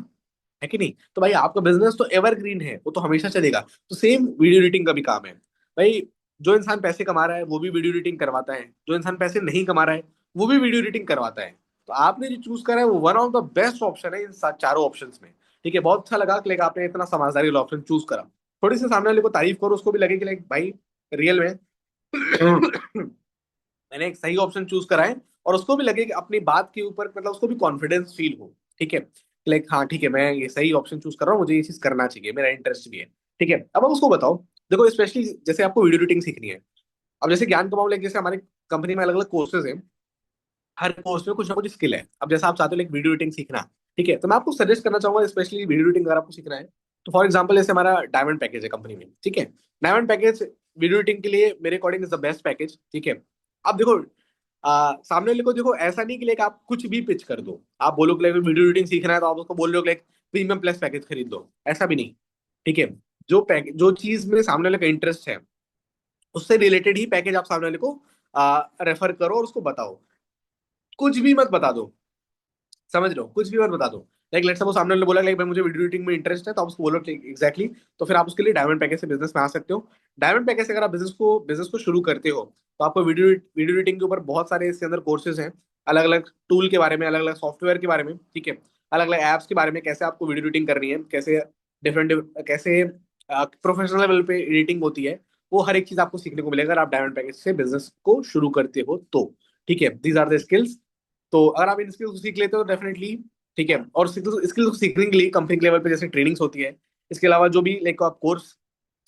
है कि नहीं? तो भाई आपका बिजनेस तो एवरग्रीन है, वो तो हमेशा चलेगा। तो सेम वीडियो एडिटिंग का भी काम है भाई। जो इंसान पैसे कमा रहा है वो भी वीडियो एडिटिंग करवाता है, जो इंसान पैसे नहीं कमा रहा है वो भी वीडियो एडिटिंग करवाता है। तो आपने जो चूज करा है वो one of the best option है इन चारों ऑप्शंस में। ठीक है, बहुत अच्छा लगा कि लाइक आपने इतना समझदारी वाला ऑप्शन चूज करा। थोड़ी सी सामने वाले को तारीफ करो, उसको भी लगे कि लाइक भाई रियल में मैंने एक सही ऑप्शन चूज करा है, और उसको भी लगे कि अपनी बात के ऊपर मतलब उसको भी कॉन्फिडेंस फील हो। ठीक है, लाइक हाँ ठीक है, मैं ये सही ऑप्शन चूज कर रहा हूँ, मुझे ये चीज करना चाहिए, मेरा इंटरेस्ट भी है। ठीक है, अब हम उसको बताओ। देखो स्पेशली जैसे आपको वीडियो एडिटिंग सीखनी है, अब जैसे ज्ञान कमाओ, लाइक जैसे हमारी कंपनी में अलग अलग कोर्सेज हैं, हर कोर्स में कुछ ना कुछ स्किल है। अब जैसा आप चाहते हो लाइक वीडियो एडिटिंग सीखना, ठीक है, तो मैं आपको सजेस्ट करना चाहूंगा स्पेशली वीडियो एडिटिंग अगर आपको सीखना है, तो फॉर एग्जाम्पल जैसे हमारा डायमंड पैकेज है कंपनी में। ठीक है, डायमंड पैकेज वीडियो एडिटिंग के लिए मेरे according is the best package. ठीक है, अब देखो सामने वाले को देखो, ऐसा नहीं कि लाइक आप कुछ भी पिच कर दो, आप बोलो कि लाइक वीडियो एडिटिंग सीखना है तो आप उसको बोल रहे हो लाइक प्रीमियम प्लस पैकेज खरीद लो, ऐसा भी नहीं। ठीक है, जो चीज में सामने वाले का इंटरेस्ट है उससे रिलेटेड ही पैकेज आप सामने वाले को रेफर करो और उसको बताओ। कुछ भी मत बता दो, समझ लो, कुछ भी मत बता दो। लाइक लेट्स सपोज सामने वाले ने बोला लाइक भाई मुझे वीडियो एडिटिंग में इंटरेस्ट है, तो आप उसको बोलो एग्जैक्टली, तो फिर आप उसके लिए डायमंड पैकेज से बिजनेस में आ सकते हो। डायमंड पैकेज से अगर आप बिजनेस को शुरू करते हो, तो आपको वीडियो एडिटिंग के ऊपर बहुत सारे इसके अंदर कोर्सेज हैं, अलग अलग टूल के बारे में, अलग अलग सॉफ्टवेयर के बारे में। ठीक है, अलग अलग ऐप्स के बारे में, कैसे आपको वीडियो एडिटिंग करनी है, कैसे डिफरेंट कैसे प्रोफेशनल लेवल पे एडिटिंग होती है, वो हर एक चीज आपको सीखने को मिलेगा अगर आप डायमंड पैकेज से बिजनेस को शुरू करते हो तो। ठीक है, दीज आर द स्किल्स। तो अगर आप इन स्किल्स को सीख लेते हो डेफिनेटली, ठीक है, और स्किल्स को सीखने के लिए कंपनी के लेवल पे जैसे ट्रेनिंग्स होती है, इसके अलावा जो भी लाइक आप कोर्स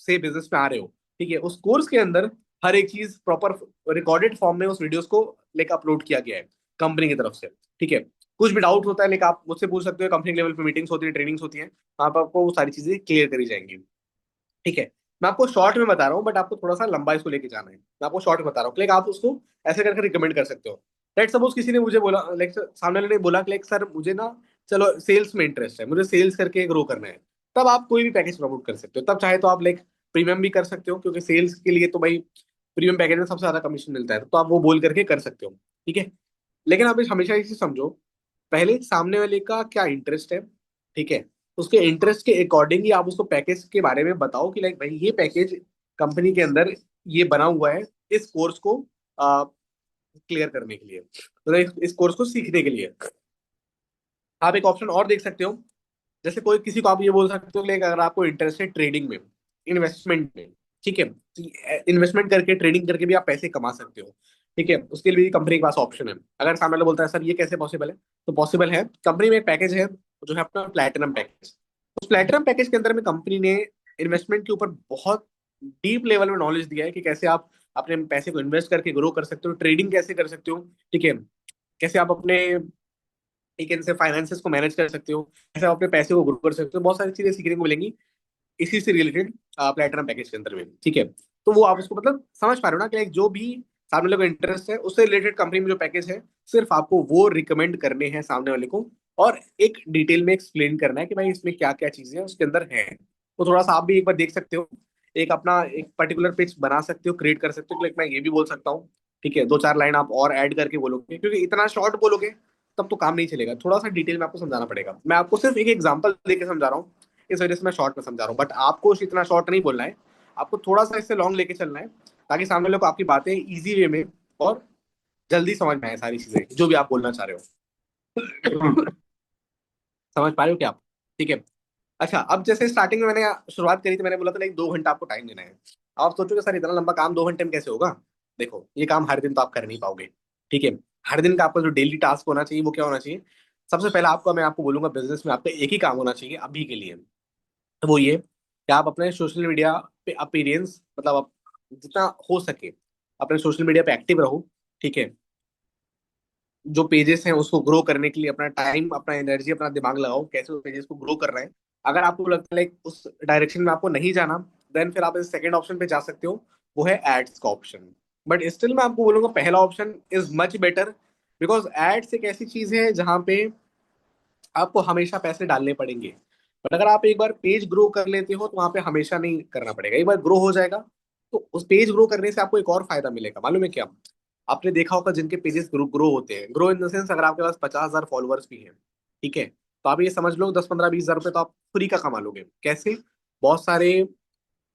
से बिजनेस में आ रहे हो, ठीक है, उस कोर्स के अंदर हर एक चीज प्रॉपर रिकॉर्डेड फॉर्म में उस वीडियोस को लाइक अपलोड किया गया है कंपनी की तरफ से। ठीक है, कुछ भी डाउट होता है लाइक आप मुझसे पूछ सकते हो, कंपनी लेवल पे मीटिंग्स होती है, ट्रेनिंग्स होती है, वहां पर आपको वो सारी चीजें क्लियर करी जाएंगी। ठीक है, मैं आपको शॉर्ट में बता रहा हूँ, बट आपको थोड़ा सा लंबा इसको लेके जाना है, मैं आपको शॉर्ट में बता रहा हूँ, लाइक आप उसको ऐसे करके रिकमेंड कर सकते हो। लेट सपोज किसी ने मुझे बोला, लाइक सामने वाले ने बोला कि लाइक सर मुझे ना, चलो सेल्स में इंटरेस्ट है, मुझे सेल्स करके ग्रो करना है, तब आप कोई भी पैकेज प्रमोट कर सकते हो। तब चाहे तो आप लाइक प्रीमियम भी कर सकते हो, क्योंकि सेल्स के लिए तो भाई प्रीमियम पैकेज में सबसे ज्यादा कमीशन मिलता है, तो आप वो बोल करके कर सकते हो। ठीक है, लेकिन आप हमेशा इसे समझो, पहले सामने वाले का क्या इंटरेस्ट है। ठीक है, उसके इंटरेस्ट के अकॉर्डिंग ही आप उसको पैकेज के बारे में बताओ कि लाइक भाई ये पैकेज कंपनी के अंदर ये बना हुआ है इस कोर्स को क्लियर करने के लिए, मतलब इस कोर्स को सीखने के लिए। आप एक ऑप्शन और देख सकते हो, जैसे कोई किसी को आप ये बोल सकते हो कि अगर आपको इंटरेस्ट है ट्रेडिंग में, इन्वेस्टमेंट में, ठीक है, इन्वेस्टमेंट करके ट्रेडिंग करके भी आप पैसे कमा सकते हो। ठीक है, उसके लिए भी कंपनी के पास ऑप्शन है। अगर सामने वाला बोलता है सर ये कैसे पॉसिबल है, तो पॉसिबल है, कंपनी में एक पैकेज है जो है अपना प्लैटिनम पैकेज। उस प्लैटिनम पैकेज के अंदर में कंपनी ने इन्वेस्टमेंट के ऊपर बहुत डीप लेवल में नॉलेज दिया है कि कैसे आप अपने पैसे को इन्वेस्ट करके ग्रो कर सकते हो, ट्रेडिंग कैसे कर सकते हो। ठीक है, कैसे आप अपने, ठीक है, इनसे फाइनेंसेस को मैनेज कर सकते हो, कैसे आप अपने पैसे को ग्रो कर सकते हो, बहुत सारी चीजें सीखने को मिलेंगी इसी से रिलेटेड प्लेटिनम पैकेज के अंदर में। ठीक है, तो वो आप उसको मतलब समझ पा रहे हो ना कि like जो भी सामने वाले को इंटरेस्ट है उससे रिलेटेड कंपनी में जो पैकेज है, सिर्फ आपको वो रिकमेंड करने हैं सामने वाले को, और एक डिटेल में एक्सप्लेन करना है कि भाई इसमें क्या क्या चीजें उसके अंदर है। तो थोड़ा सा आप भी एक बार देख सकते हो, एक अपना एक पर्टिकुलर पेज बना सकते हो, क्रिएट कर सकते हो, लाइक मैं ये भी बोल सकता हूँ। ठीक है, दो चार लाइन आप और ऐड करके बोलोगे, क्योंकि इतना शॉर्ट बोलोगे तब तो काम नहीं चलेगा, थोड़ा सा डिटेल में आपको समझाना पड़ेगा। मैं आपको सिर्फ एक एग्जांपल देके समझा रहा हूँ, इस वजह से मैं शॉर्ट में समझा रहा हूँ, बट आपको इतना शॉर्ट नहीं बोलना है, आपको थोड़ा सा इससे लॉन्ग लेके चलना है, ताकि सामने लोग आपकी बातें इजी वे में और जल्दी समझ में आए सारी चीजें जो भी आप बोलना चाह रहे हो। समझ पा रहे हो क्या आप? ठीक है, अच्छा, अब जैसे स्टार्टिंग में मैंने शुरुआत करी थी, मैंने बोला था लाइक 2 घंटा आपको टाइम देना है। आप सोचोगे सर इतना लंबा काम 2 घंटे में कैसे होगा? देखो ये काम हर दिन तो आप कर नहीं पाओगे। ठीक है, हर दिन का आपका जो डेली टास्क होना चाहिए वो क्या होना चाहिए? सबसे पहला आपका, मैं आपको बोलूंगा बिजनेस में आपका एक ही काम होना चाहिए अभी के लिए, तो वो ये कि आप अपने सोशल मीडिया पे अपीरियंस, मतलब आप जितना हो सके अपने सोशल मीडिया पे एक्टिव रहो। ठीक है, जो पेजेस हैं उसको ग्रो करने के लिए अपना टाइम, अपना एनर्जी, अपना दिमाग लगाओ कैसे उस पेजेस को ग्रो कर रहे हैं। अगर आपको लगता है like, उस डायरेक्शन में आपको नहीं जाना, देन फिर आप इस सेकंड ऑप्शन पे जा सकते हो, वो है एड्स का ऑप्शन। बट स्टिल मैं आपको बोलूंगा पहला option is much better, because ads एक ऐसी चीज है जहां पे आपको हमेशा पैसे डालने पड़ेंगे। बट अगर आप एक बार पेज ग्रो कर लेते हो तो वहां पे हमेशा नहीं करना पड़ेगा, एक बार ग्रो हो जाएगा तो उस पेज ग्रो करने से आपको एक और फायदा मिलेगा, मालूम है क्या? आपने देखा होगा जिनके पेजेस ग्रो ग्रो होते हैं, ग्रो इन द सेंस, अगर आपके पास 50,000 फॉलोअर्स भी हैं, ठीक है, तो आप ये समझ लो 10, 15, 20 हजार रुपए तो आप फ्री का कमा लोगे। कैसे? बहुत सारे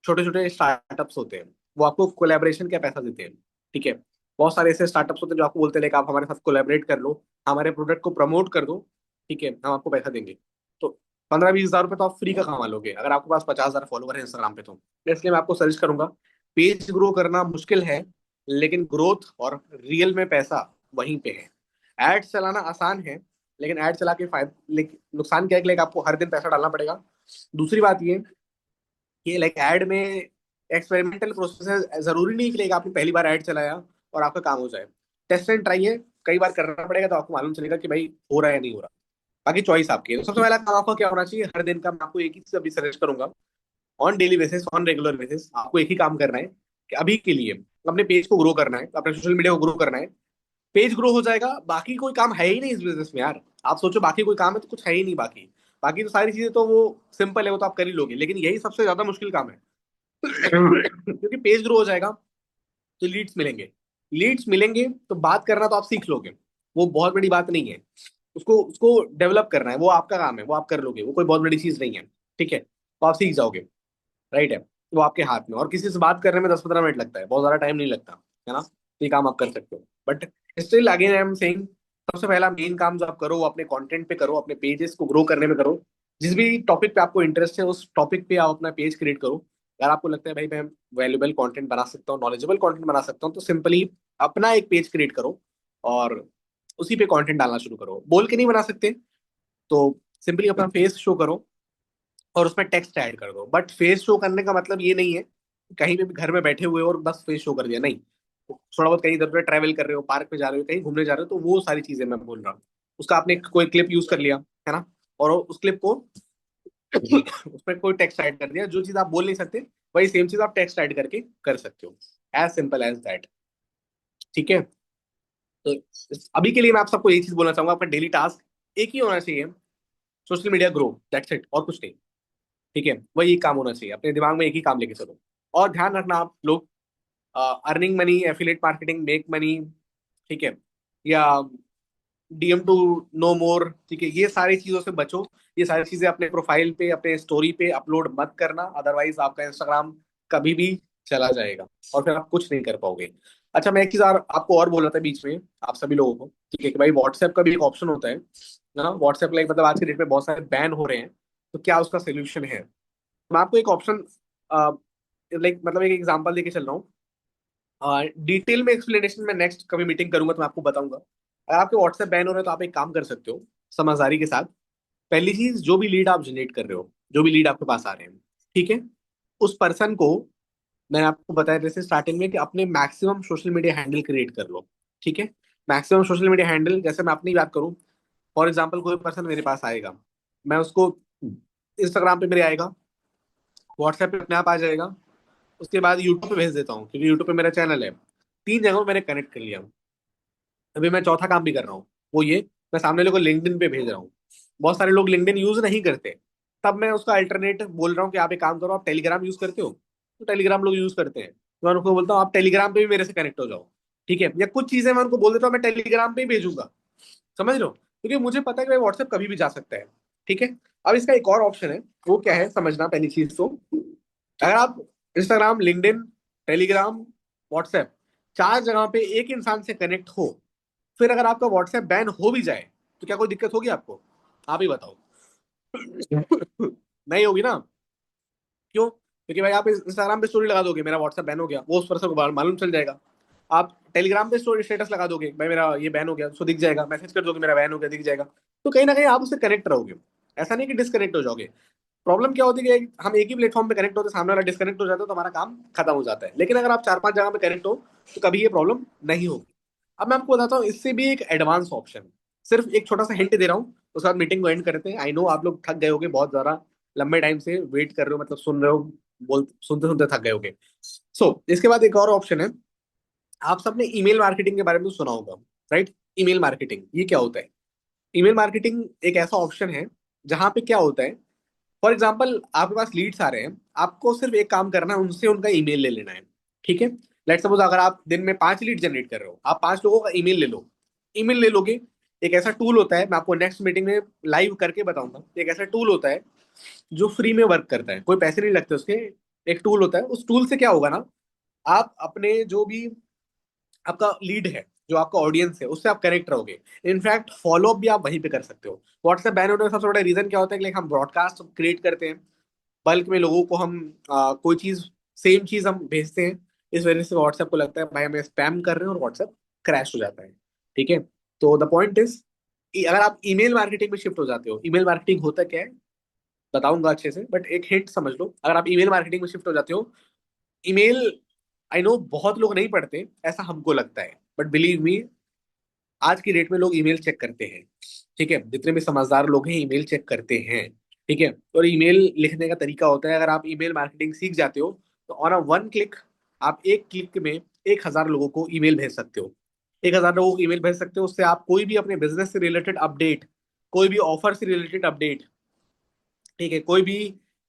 छोटे छोटे स्टार्टअप्स होते हैं, वो आपको कोलैबोरेशन का पैसा देते हैं, ठीक है। बहुत सारे ऐसे स्टार्टअप्स होते हैं जो आपको बोलते हैं like, आप हमारे साथ कोलैबोरेट कर लो, हमारे प्रोडक्ट को प्रमोट कर दो, ठीक है, हम आपको पैसा देंगे। तो 15, 20 हजार रुपए तो आप फ्री का कमा लोगे अगर आपके पास 50,000 फॉलोअर है इंस्टाग्राम पे। तो इसलिए मैं आपको सजेस्ट करूंगा, पेज ग्रो करना मुश्किल है, लेकिन ग्रोथ और रियल में पैसा वहीं पे है। एड्स चलाना आसान है, लेकिन एड चला के फायदा, लेकिन नुकसान क्या है कि like, आपको हर दिन पैसा डालना पड़ेगा। दूसरी बात ये कि लाइक ऐड में एक्सपेरिमेंटल प्रोसेस है, जरूरी नहीं कि लाइक आपने पहली बार ऐड चलाया और आपका काम हो जाए। टेस्ट एंड ट्राई है, कई बार करना पड़ेगा तो आपको मालूम चलेगा कि भाई हो रहा है या नहीं हो रहा। बाकी चॉइस आपकी है। तो सबसे पहला काम आपका क्या होना चाहिए, हर दिन का मैं आपको एक ही चीज अभी सजेस्ट करूंगा, on daily basis, on regular basis आपको एक ही काम करना है कि अभी के लिए अपने पेज को ग्रो करना है, अपने सोशल मीडिया को ग्रो करना है। पेज ग्रो हो जाएगा, बाकी कोई काम है ही नहीं इस बिजनेस में यार। आप सोचो बाकी कोई काम है तो कुछ है ही नहीं बाकी। बाकी तो सारी चीजें तो वो सिंपल है, वो तो आप कर ही लोगे, लेकिन यही सबसे ज्यादा मुश्किल काम है। क्योंकि पेज ग्रो हो जाएगा तो लीड्स मिलेंगे, लीड्स मिलेंगे तो बात करना तो आप सीख लोगे, वो बहुत बड़ी बात नहीं है। उसको उसको डेवलप करना है, वो आपका काम है, वो आप कर लोगे, वो कोई बहुत बड़ी चीज नहीं है, ठीक है, तो आप सीख जाओगे। राइट है, वो आपके हाथ में, और किसी से बात करने में 10, 15 मिनट लगता है, बहुत ज्यादा टाइम नहीं लगता, है ना? तो ये काम आप कर सकते हो। But still again I am saying, सबसे पहला मेन काम जो आप करो वो अपने कंटेंट पे करो, अपने पेजेस को ग्रो करने में करो। जिस भी टॉपिक पे आपको इंटरेस्ट है उस टॉपिक पे आप अपना पेज क्रिएट करो। अगर आपको लगता है भाई मैं वैल्यूएबल कंटेंट बना सकता हूँ, नॉलेजेबल कंटेंट बना सकता हूँ, तो सिंपली अपना एक पेज क्रिएट करो और उसी पे कंटेंट डालना शुरू करो। बोल के नहीं बना सकते तो सिंपली अपना फेस शो करो और उसमें टेक्स्ट ऐड कर दो। बट फेस शो करने का मतलब ये नहीं है कि कहीं पे भी घर में बैठे हुए हो और बस फेस शो कर दिया, नहीं। थोड़ा बहुत कहीं इधर उधर ट्रैवल कर रहे हो, पार्क में जा रहे हो, कहीं घूमने जा रहे हो, तो वो सारी चीजें मैं बोल रहा हूँ। उसका आपने कोई क्लिप यूज कर लिया, है ना, और उस क्लिप को उसमें कोई टेक्स्ट ऐड कर दिया, जो चीज आप बोल नहीं सकते वही सेम चीज आप टेक्स्ट ऐड करके कर सकते हो। एज सिंपल एज दैट, ठीक है। तो अभी के लिए मैं आप सबको यही चीज बोलना चाहूंगा, आपका डेली टास्क एक ही होना चाहिए, social media grow, that's it, और कुछ नहीं, ठीक है। वही एक काम होना चाहिए, अपने दिमाग में एक ही काम लेके चलो। और ध्यान रखना आप लोग, earning money, affiliate marketing, make money, ठीक है, या डीएम टू नो मोर, ठीक है, ये सारी चीजों से बचो। ये सारी चीजें अपने प्रोफाइल पे, अपने स्टोरी पे अपलोड मत करना, अदरवाइज आपका इंस्टाग्राम कभी भी चला जाएगा और फिर आप कुछ नहीं कर पाओगे। अच्छा, मैं एक चीज आपको और बोल रहा था बीच में, आप सभी लोगों को, ठीक है, कि भाई व्हाट्सएप का भी एक ऑप्शन होता है ना। व्हाट्सएप लाइक मतलब आज के डेट में बहुत सारे बैन हो रहे हैं, तो क्या उसका सोल्यूशन है? मैं आपको एक ऑप्शन, लाइक मतलब एक एग्जांपल देके चल रहा हूँ। डिटेल में एक्सप्लेनेशन में नेक्स्ट कभी मीटिंग करूंगा तो मैं आपको बताऊंगा। अगर आपके व्हाट्सएप बैन हो रहे हैं तो आप एक काम कर सकते हो समझदारी के साथ। पहली चीज, जो भी लीड आप जनरेट कर रहे हो, जो भी लीड आपके पास आ रहे हैं, ठीक है, उस पर्सन को, मैंने आपको बताया जैसे स्टार्टिंग में कि अपने maximum social media handle create कर लो, ठीक है। मैक्सिमम सोशल मीडिया हैंडल, जैसे मैं अपनी बात करूं, फॉर एग्जाम्पल कोई पर्सन मेरे पास आएगा, मैं उसको इंस्टाग्राम पे मेरे आएगा, व्हाट्सएप पे अपने आप आ जाएगा, उसके बाद यूट्यूब पे भेज देता हूँ क्योंकि यूट्यूब पे मेरा चैनल है। 3 जगहों मैंने कनेक्ट कर लिया। अभी मैं चौथा काम भी कर रहा हूँ, वो ये, मैं सामने लोगों को लिंक्डइन पे भेज रहा हूँ। बहुत सारे लोग लिंक्डइन यूज नहीं करते, तब मैं उसका अल्टरनेट बोल रहा हूँ कि आप एक काम करो, आप टेलीग्राम यूज करते हो, तो टेलीग्राम लोग यूज करते हैं, तो मैं उनको बोलता हूँ आप टेलीग्राम पे भी मेरे से कनेक्ट हो जाओ, ठीक है। या कुछ चीजें मैं उनको बोल देता हूँ मैं टेलीग्राम पे ही भेजूंगा, समझ लो, क्योंकि मुझे पता है कि भाई व्हाट्सएप कभी भी जा सकता है, ठीक है। अब इसका एक और ऑप्शन है, वो क्या है समझना, पहली चीज तो, अगर आप इंस्टाग्राम, लिंक्डइन, टेलीग्राम, व्हाट्सएप, 4 जगह पे एक इंसान से कनेक्ट हो, फिर अगर आपका व्हाट्सएप बैन हो भी जाए तो क्या कोई दिक्कत होगी आपको? आप ही बताओ। नहीं होगी ना? क्यों? क्योंकि भाई आप इंस्टाग्राम पे स्टोरी लगा दोगे मेरा व्हाट्सएप बैन हो गया, वो उस पर्सन को मालूम चल जाएगा। आप टेलीग्राम पे स्टोरी स्टेटस लगा दोगे भाई मेरा ये बैन हो गया, उसको दिख जाएगा, मैसेज कर दोगे मेरा बैन हो गया, दिख जाएगा। तो कहीं ना कहीं आप उससे कनेक्ट रहोगे, ऐसा नहीं कि डिस्कनेक्ट हो जाओगे। प्रॉब्लम क्या होती है कि हम एक ही प्लेटफॉर्म पे कनेक्ट होते, सामने वाला डिस्कनेक्ट हो जाता है तो हमारा काम खत्म हो जाता है। लेकिन अगर आप 4, 5 जगह पे कनेक्ट हो तो कभी ये प्रॉब्लम नहीं होगी। अब मैं आपको बताता हूँ इससे भी एक एडवांस ऑप्शन, सिर्फ एक छोटा सा हिंट दे रहा हूँ, उसके बाद मीटिंग को एंड करते हैं। आई नो आप लोग थक गए होगे, बहुत ज्यादा लंबे टाइम से वेट कर रहे हो, मतलब सुन रहे हो, बोल सुनते सुनते थक गए होगे। इसके बाद एक और ऑप्शन है, आप सबने ईमेल मार्केटिंग के बारे में तो सुना होगा, राइट? ईमेल मार्केटिंग ये क्या होता है? ईमेल मार्केटिंग एक ऐसा ऑप्शन है जहां पे क्या होता है, फॉर एग्जाम्पल आपके पास लीड्स आ रहे हैं, आपको सिर्फ एक काम करना है, उनसे उनका ईमेल ले लेना है, ठीक है। लेट सपोज अगर आप दिन में 5 लीड जनरेट कर रहे हो, आप 5 लोगों का ईमेल ले लो। ईमेल ले लोगे, एक ऐसा टूल होता है, मैं आपको नेक्स्ट मीटिंग में लाइव करके बताऊंगा। एक ऐसा टूल होता है जो फ्री में वर्क करता है, कोई पैसे नहीं लगते उसके। एक टूल होता है, उस टूल से क्या होगा ना, आप अपने जो भी आपका लीड है, जो आपका ऑडियंस है, उससे आप कनेक्ट रहोगे। इनफैक्ट फॉलो अप भी आप वहीं पे कर सकते हो। व्हाट्सएप बैन होने का सबसे बड़ा रीजन क्या होता है कि लाइक हम ब्रॉडकास्ट क्रिएट करते हैं, बल्क में लोगों को हम कोई चीज, सेम चीज हम भेजते हैं। इस वजह से व्हाट्सएप को लगता है भाई हमें स्पैम कर रहे हैं, और व्हाट्सएप क्रैश हो जाता है। ठीक है। तो द पॉइंट इज, अगर आप ईमेल मार्केटिंग में शिफ्ट हो जाते हो, ईमेल मार्केटिंग होता क्या है बताऊंगा अच्छे से, बट एक हिंट समझ लो। अगर आप ईमेल मार्केटिंग में शिफ्ट हो जाते हो, ईमेल, आई नो बहुत लोग नहीं पढ़ते ऐसा हमको लगता है, बट बिलीव मी, आज की डेट में लोग ईमेल चेक करते हैं। ठीक है, जितने भी समझदार लोग हैं ईमेल चेक करते हैं। ठीक है। और ईमेल लिखने का तरीका होता है, अगर आप ईमेल मार्केटिंग सीख जाते हो तो ऑन अ वन क्लिक, आप एक क्लिक में 1,000 लोगों को ईमेल भेज सकते हो। 1,000 लोगों को ईमेल भेज सकते हो, उससे आप कोई भी अपने बिजनेस से रिलेटेड अपडेट, कोई भी ऑफर से रिलेटेड अपडेट, ठीक है, कोई भी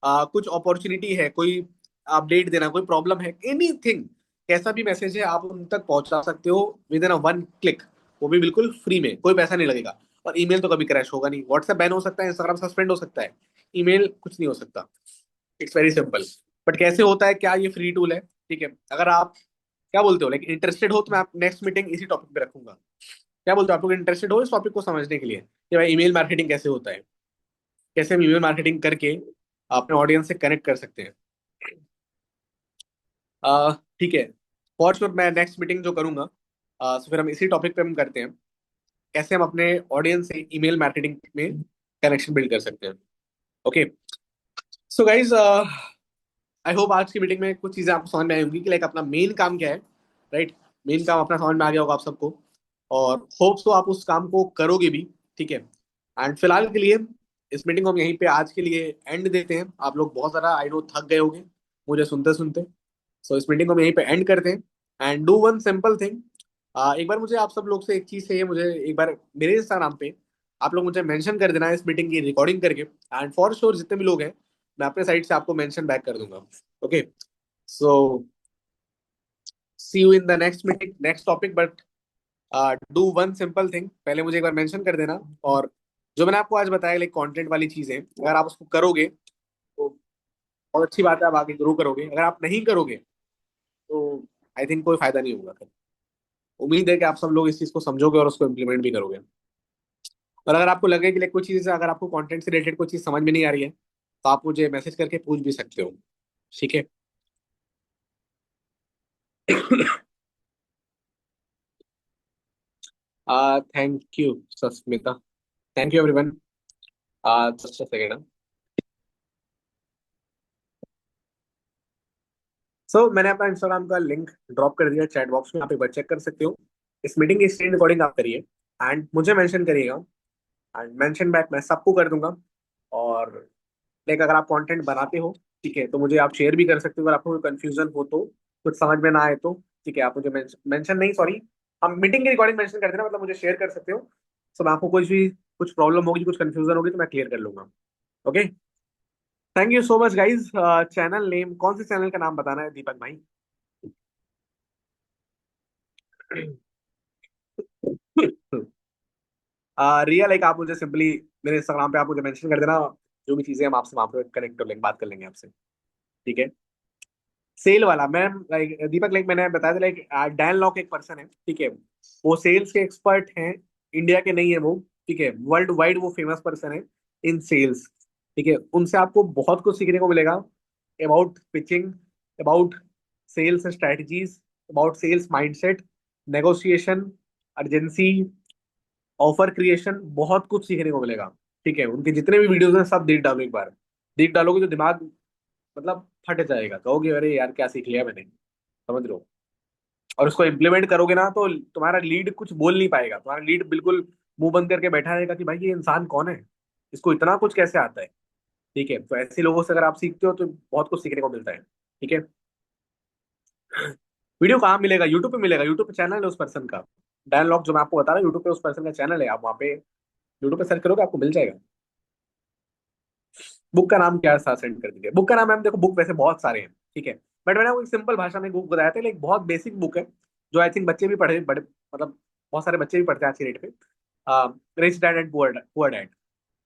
कुछ अपॉर्चुनिटी है, कोई अपडेट देना, कोई प्रॉब्लम है, एनीथिंग, कैसा भी मैसेज है आप उन तक पहुंचा सकते हो with in a one click. वो भी बिल्कुल फ्री में, कोई पैसा नहीं लगेगा। और ईमेल तो कभी क्रैश होगा नहीं। व्हाट्सएप बैन हो सकता है, इंस्टाग्राम सस्पेंड हो सकता है, ईमेल कुछ नहीं हो सकता। It's very simple. बट कैसे होता है, क्या ये फ्री टूल है? ठीक है, अगर आप क्या बोलते हो, लाइक इंटरेस्टेड हो, तो मैं आप नेक्स्ट मीटिंग इसी टॉपिक पे रखूंगा। क्या बोलते हो, आप लोग इंटरेस्टेड हो इस टॉपिक को समझने के लिए कि भाई ईमेल मार्केटिंग कैसे होता है, कैसे हम ईमेल मार्केटिंग करके अपने ऑडियंस से कनेक्ट कर सकते हैं? ठीक है, फॉर श्योर मैं नेक्स्ट मीटिंग जो करूंगा, तो फिर हम इसी टॉपिक पे हम करते हैं, कैसे हम अपने ऑडियंस से ईमेल मार्केटिंग में कनेक्शन बिल्ड कर सकते हैं। Okay. So guys, I hope आज की मीटिंग में कुछ चीजें आपको समझ में आई होंगी कि लाइक अपना मेन काम क्या है। राइट, मेन काम अपना समझ में आ गया होगा आप सबको, और होप सो आप उस काम को करोगे भी। ठीक है। एंड फिलहाल के लिए इस मीटिंग को हम यहीं पे आज के लिए एंड देते हैं। आप लोग बहुत ज़्यादा आई नो थक गए होंगे मुझे सुनते सुनते। सो इस मीटिंग को हम यहीं पे एंड करते हैं, and do one simple thing. एक बार मुझे आप सब लोग से एक चीज़ चाहिए, मुझे एक बार मेरे इंस्टाग्राम पे आप लोग मुझे मेंशन कर देना है इस मीटिंग की रिकॉर्डिंग करके, एंड फॉर श्योर जितने भी लोग हैं मैं अपने साइड से आपको मेंशन बैक कर दूंगा। Okay. So see you in the next meeting, next topic, but do one simple thing, पहले मुझे एक बार मेंशन कर देना। और जो मैंने आपको आज बताया लाइक कंटेंट वाली चीजें, अगर आप उसको करोगे तो बहुत अच्छी बात है, आप आगे ग्रो करोगे। अगर आप नहीं करोगे तो आई थिंक कोई फायदा नहीं होगा फिर। उम्मीद है कि आप सब लोग इस चीज को समझोगे और उसको इम्प्लीमेंट भी करोगे। और अगर आपको लगे कि लाइक कोई चीज, अगर आपको कंटेंट से रिलेटेड कोई चीज समझ में नहीं आ रही है, तो आप मुझे मैसेज करके पूछ भी सकते हो। ठीक है। Thank you Sasmita, thank you everyone. Just a second. मैंने अपना इंस्टाग्राम का लिंक ड्रॉप कर दिया चैट बॉक्स में, आप एक बार चेक कर सकते हो। इस मीटिंग की स्क्रीन रिकॉर्डिंग आप करिए, एंड मुझे मेंशन करिएगा, एंड मेंशन बैक मैं सबको कर दूंगा। और लाइक अगर आप कंटेंट बनाते हो, ठीक है, तो मुझे आप शेयर भी कर सकते हो। अगर आपको कोई कंफ्यूजन हो तो, कुछ समझ में ना आए तो, ठीक है, आप मुझे मेंशन नहीं, सॉरी, हम मीटिंग की रिकॉर्डिंग मेंशन कर देना, मतलब मुझे शेयर कर सकते हो। मैं आपको कुछ भी, कुछ प्रॉब्लम होगी, कुछ कंफ्यूजन होगी, तो मैं क्लियर कर लूंगा। Okay. Thank you so much guys. Channel name, कौन से चैनल का नाम बताना है दीपक भाई? रिया, लाइक आप मुझे सिंपली मेरे इंस्टाग्राम पे आप मुझे मेंशन कर देना, जो भी चीजें हम आपसे वहां पे कनेक्ट कर लेंगे, बात कर लेंगे आपसे। ठीक है। सेल वाला मैम, लाइक दीपक, लाइक मैंने बताया था, लाइक डैन लॉक एक पर्सन है, ठीक है, वो सेल्स के एक्सपर्ट हैं, इंडिया के नहीं है वो, ठीक है, वर्ल्ड वाइड वो फेमस पर्सन है इन सेल्स। ठीक है, उनसे आपको बहुत कुछ सीखने को मिलेगा, about pitching, about sales strategies, about sales mindset, negotiation, urgency, offer creation, बहुत कुछ सीखने को मिलेगा। ठीक है, उनके जितने भी वीडियोस हैं सब देख डालो एक बार। देख डालोगे तो दिमाग मतलब फट जाएगा, कहोगे अरे यार क्या सीख लिया मैंने। समझ रहे हो? और उसको इम्प्लीमेंट करोगे ना, तो तुम्हारा लीड कुछ बोल नहीं पाएगा, तुम्हारा लीड बिल्कुल मुंह बंद करके बैठा रहेगा कि भाई ये इंसान कौन है, इसको इतना कुछ कैसे आता है। ठीक है, तो ऐसे लोगों से अगर आप सीखते हो तो बहुत कुछ सीखने को मिलता है। ठीक है। वीडियो कहाँ मिलेगा? यूट्यूब पे मिलेगा, यूट्यूब पे चैनल है उस पर्सन का, डैन लॉक, जो मैं आपको बता रहा हूँ, यूट्यूब पे उस पर्सन का चैनल है, आप वहाँ पे यूट्यूब पे सर्च करोगे आपको मिल जाएगा। बुक का नाम क्या है, साथ सेंड कर दीजिए। बुक का नाम मैम देखो, बुक वैसे बहुत सारे हैं, ठीक है, बट मैंने वो एक सिंपल भाषा में बुक बताया था, लाइक बहुत बेसिक बुक है, जो आई थिंक बच्चे भी पढ़े, बड़े मतलब बहुत सारे बच्चे भी पढ़ते हैं आज की डेट पे। Rich dad and poor poor dad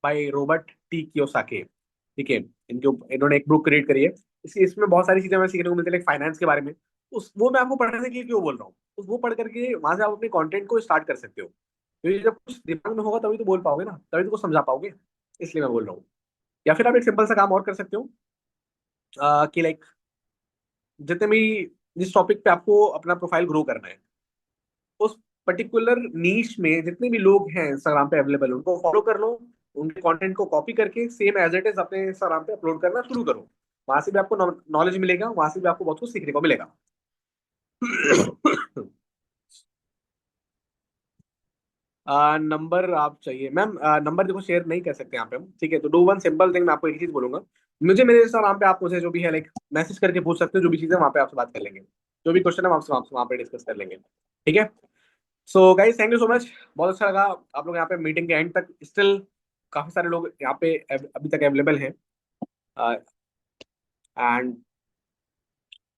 by Robert T Kiyosaki. ठीक है, इन्होंने एक बुक क्रिएट करी है। इसमें बहुत सारी चीजें हमें सीखने को मिलती है, लाइक फाइनेंस के बारे में। उस वो मैं आपको पढ़ने के लिए क्यों बोल रहा हूँ, वो पढ़ करके वहां से आप अपने कंटेंट को स्टार्ट कर सकते हो, क्योंकि जब कुछ दिमाग में होगा तभी तो बोल पाओगे ना, तभी तो कुछ समझा पाओगे। इसलिए मैं बोल रहा हूँ। या फिर आप एक सिंपल सा काम और कर सकते हो, कि लाइक जितने भी जिस टॉपिक पे आपको अपना प्रोफाइल ग्रो करना है, उस पर्टिकुलर नीश में जितने भी लोग हैं इंस्टाग्राम पे अवेलेबल, उनको फॉलो कर लो। उनके कंटेंट को कॉपी करके सेम एज इट इज अपने इंस्टाग्राम पे अपलोड करना शुरू करो। वहां से भी आपको नॉलेज मिलेगा, वहां से भी आपको बहुत कुछ सीखने को मिलेगा। नंबर आप चाहिए मैम? नंबर देखो शेयर नहीं कर सकते यहाँ पे हम, ठीक है? तो डू वन सिंपल थिंग, मैं आपको एक चीज बोलूंगा। मुझे मेरे इंस्टाग्राम पे आप मुझे जो भी है लाइक मैसेज करके पूछ सकते हो, जो भी चीजें वहाँ पे आपसे बात कर लेंगे। जो भी क्वेश्चन है हम आपसे वहाँ पे डिस्कस कर लेंगे। ठीक है? So guys thank you so much. बहुत अच्छा लगा। आप लोग यहाँ पे मीटिंग के एंड तक स्टिल काफी सारे लोग यहाँ पे अभी तक अवेलेबल हैं। एंड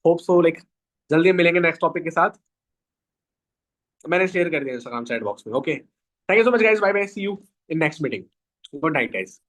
होप सो लाइक जल्दी मिलेंगे नेक्स्ट टॉपिक के साथ। मैंने शेयर कर दिया इंस्टाग्राम चैट बॉक्स में। Okay, thank you so much guys, bye bye, see you in next meeting. Good night guys.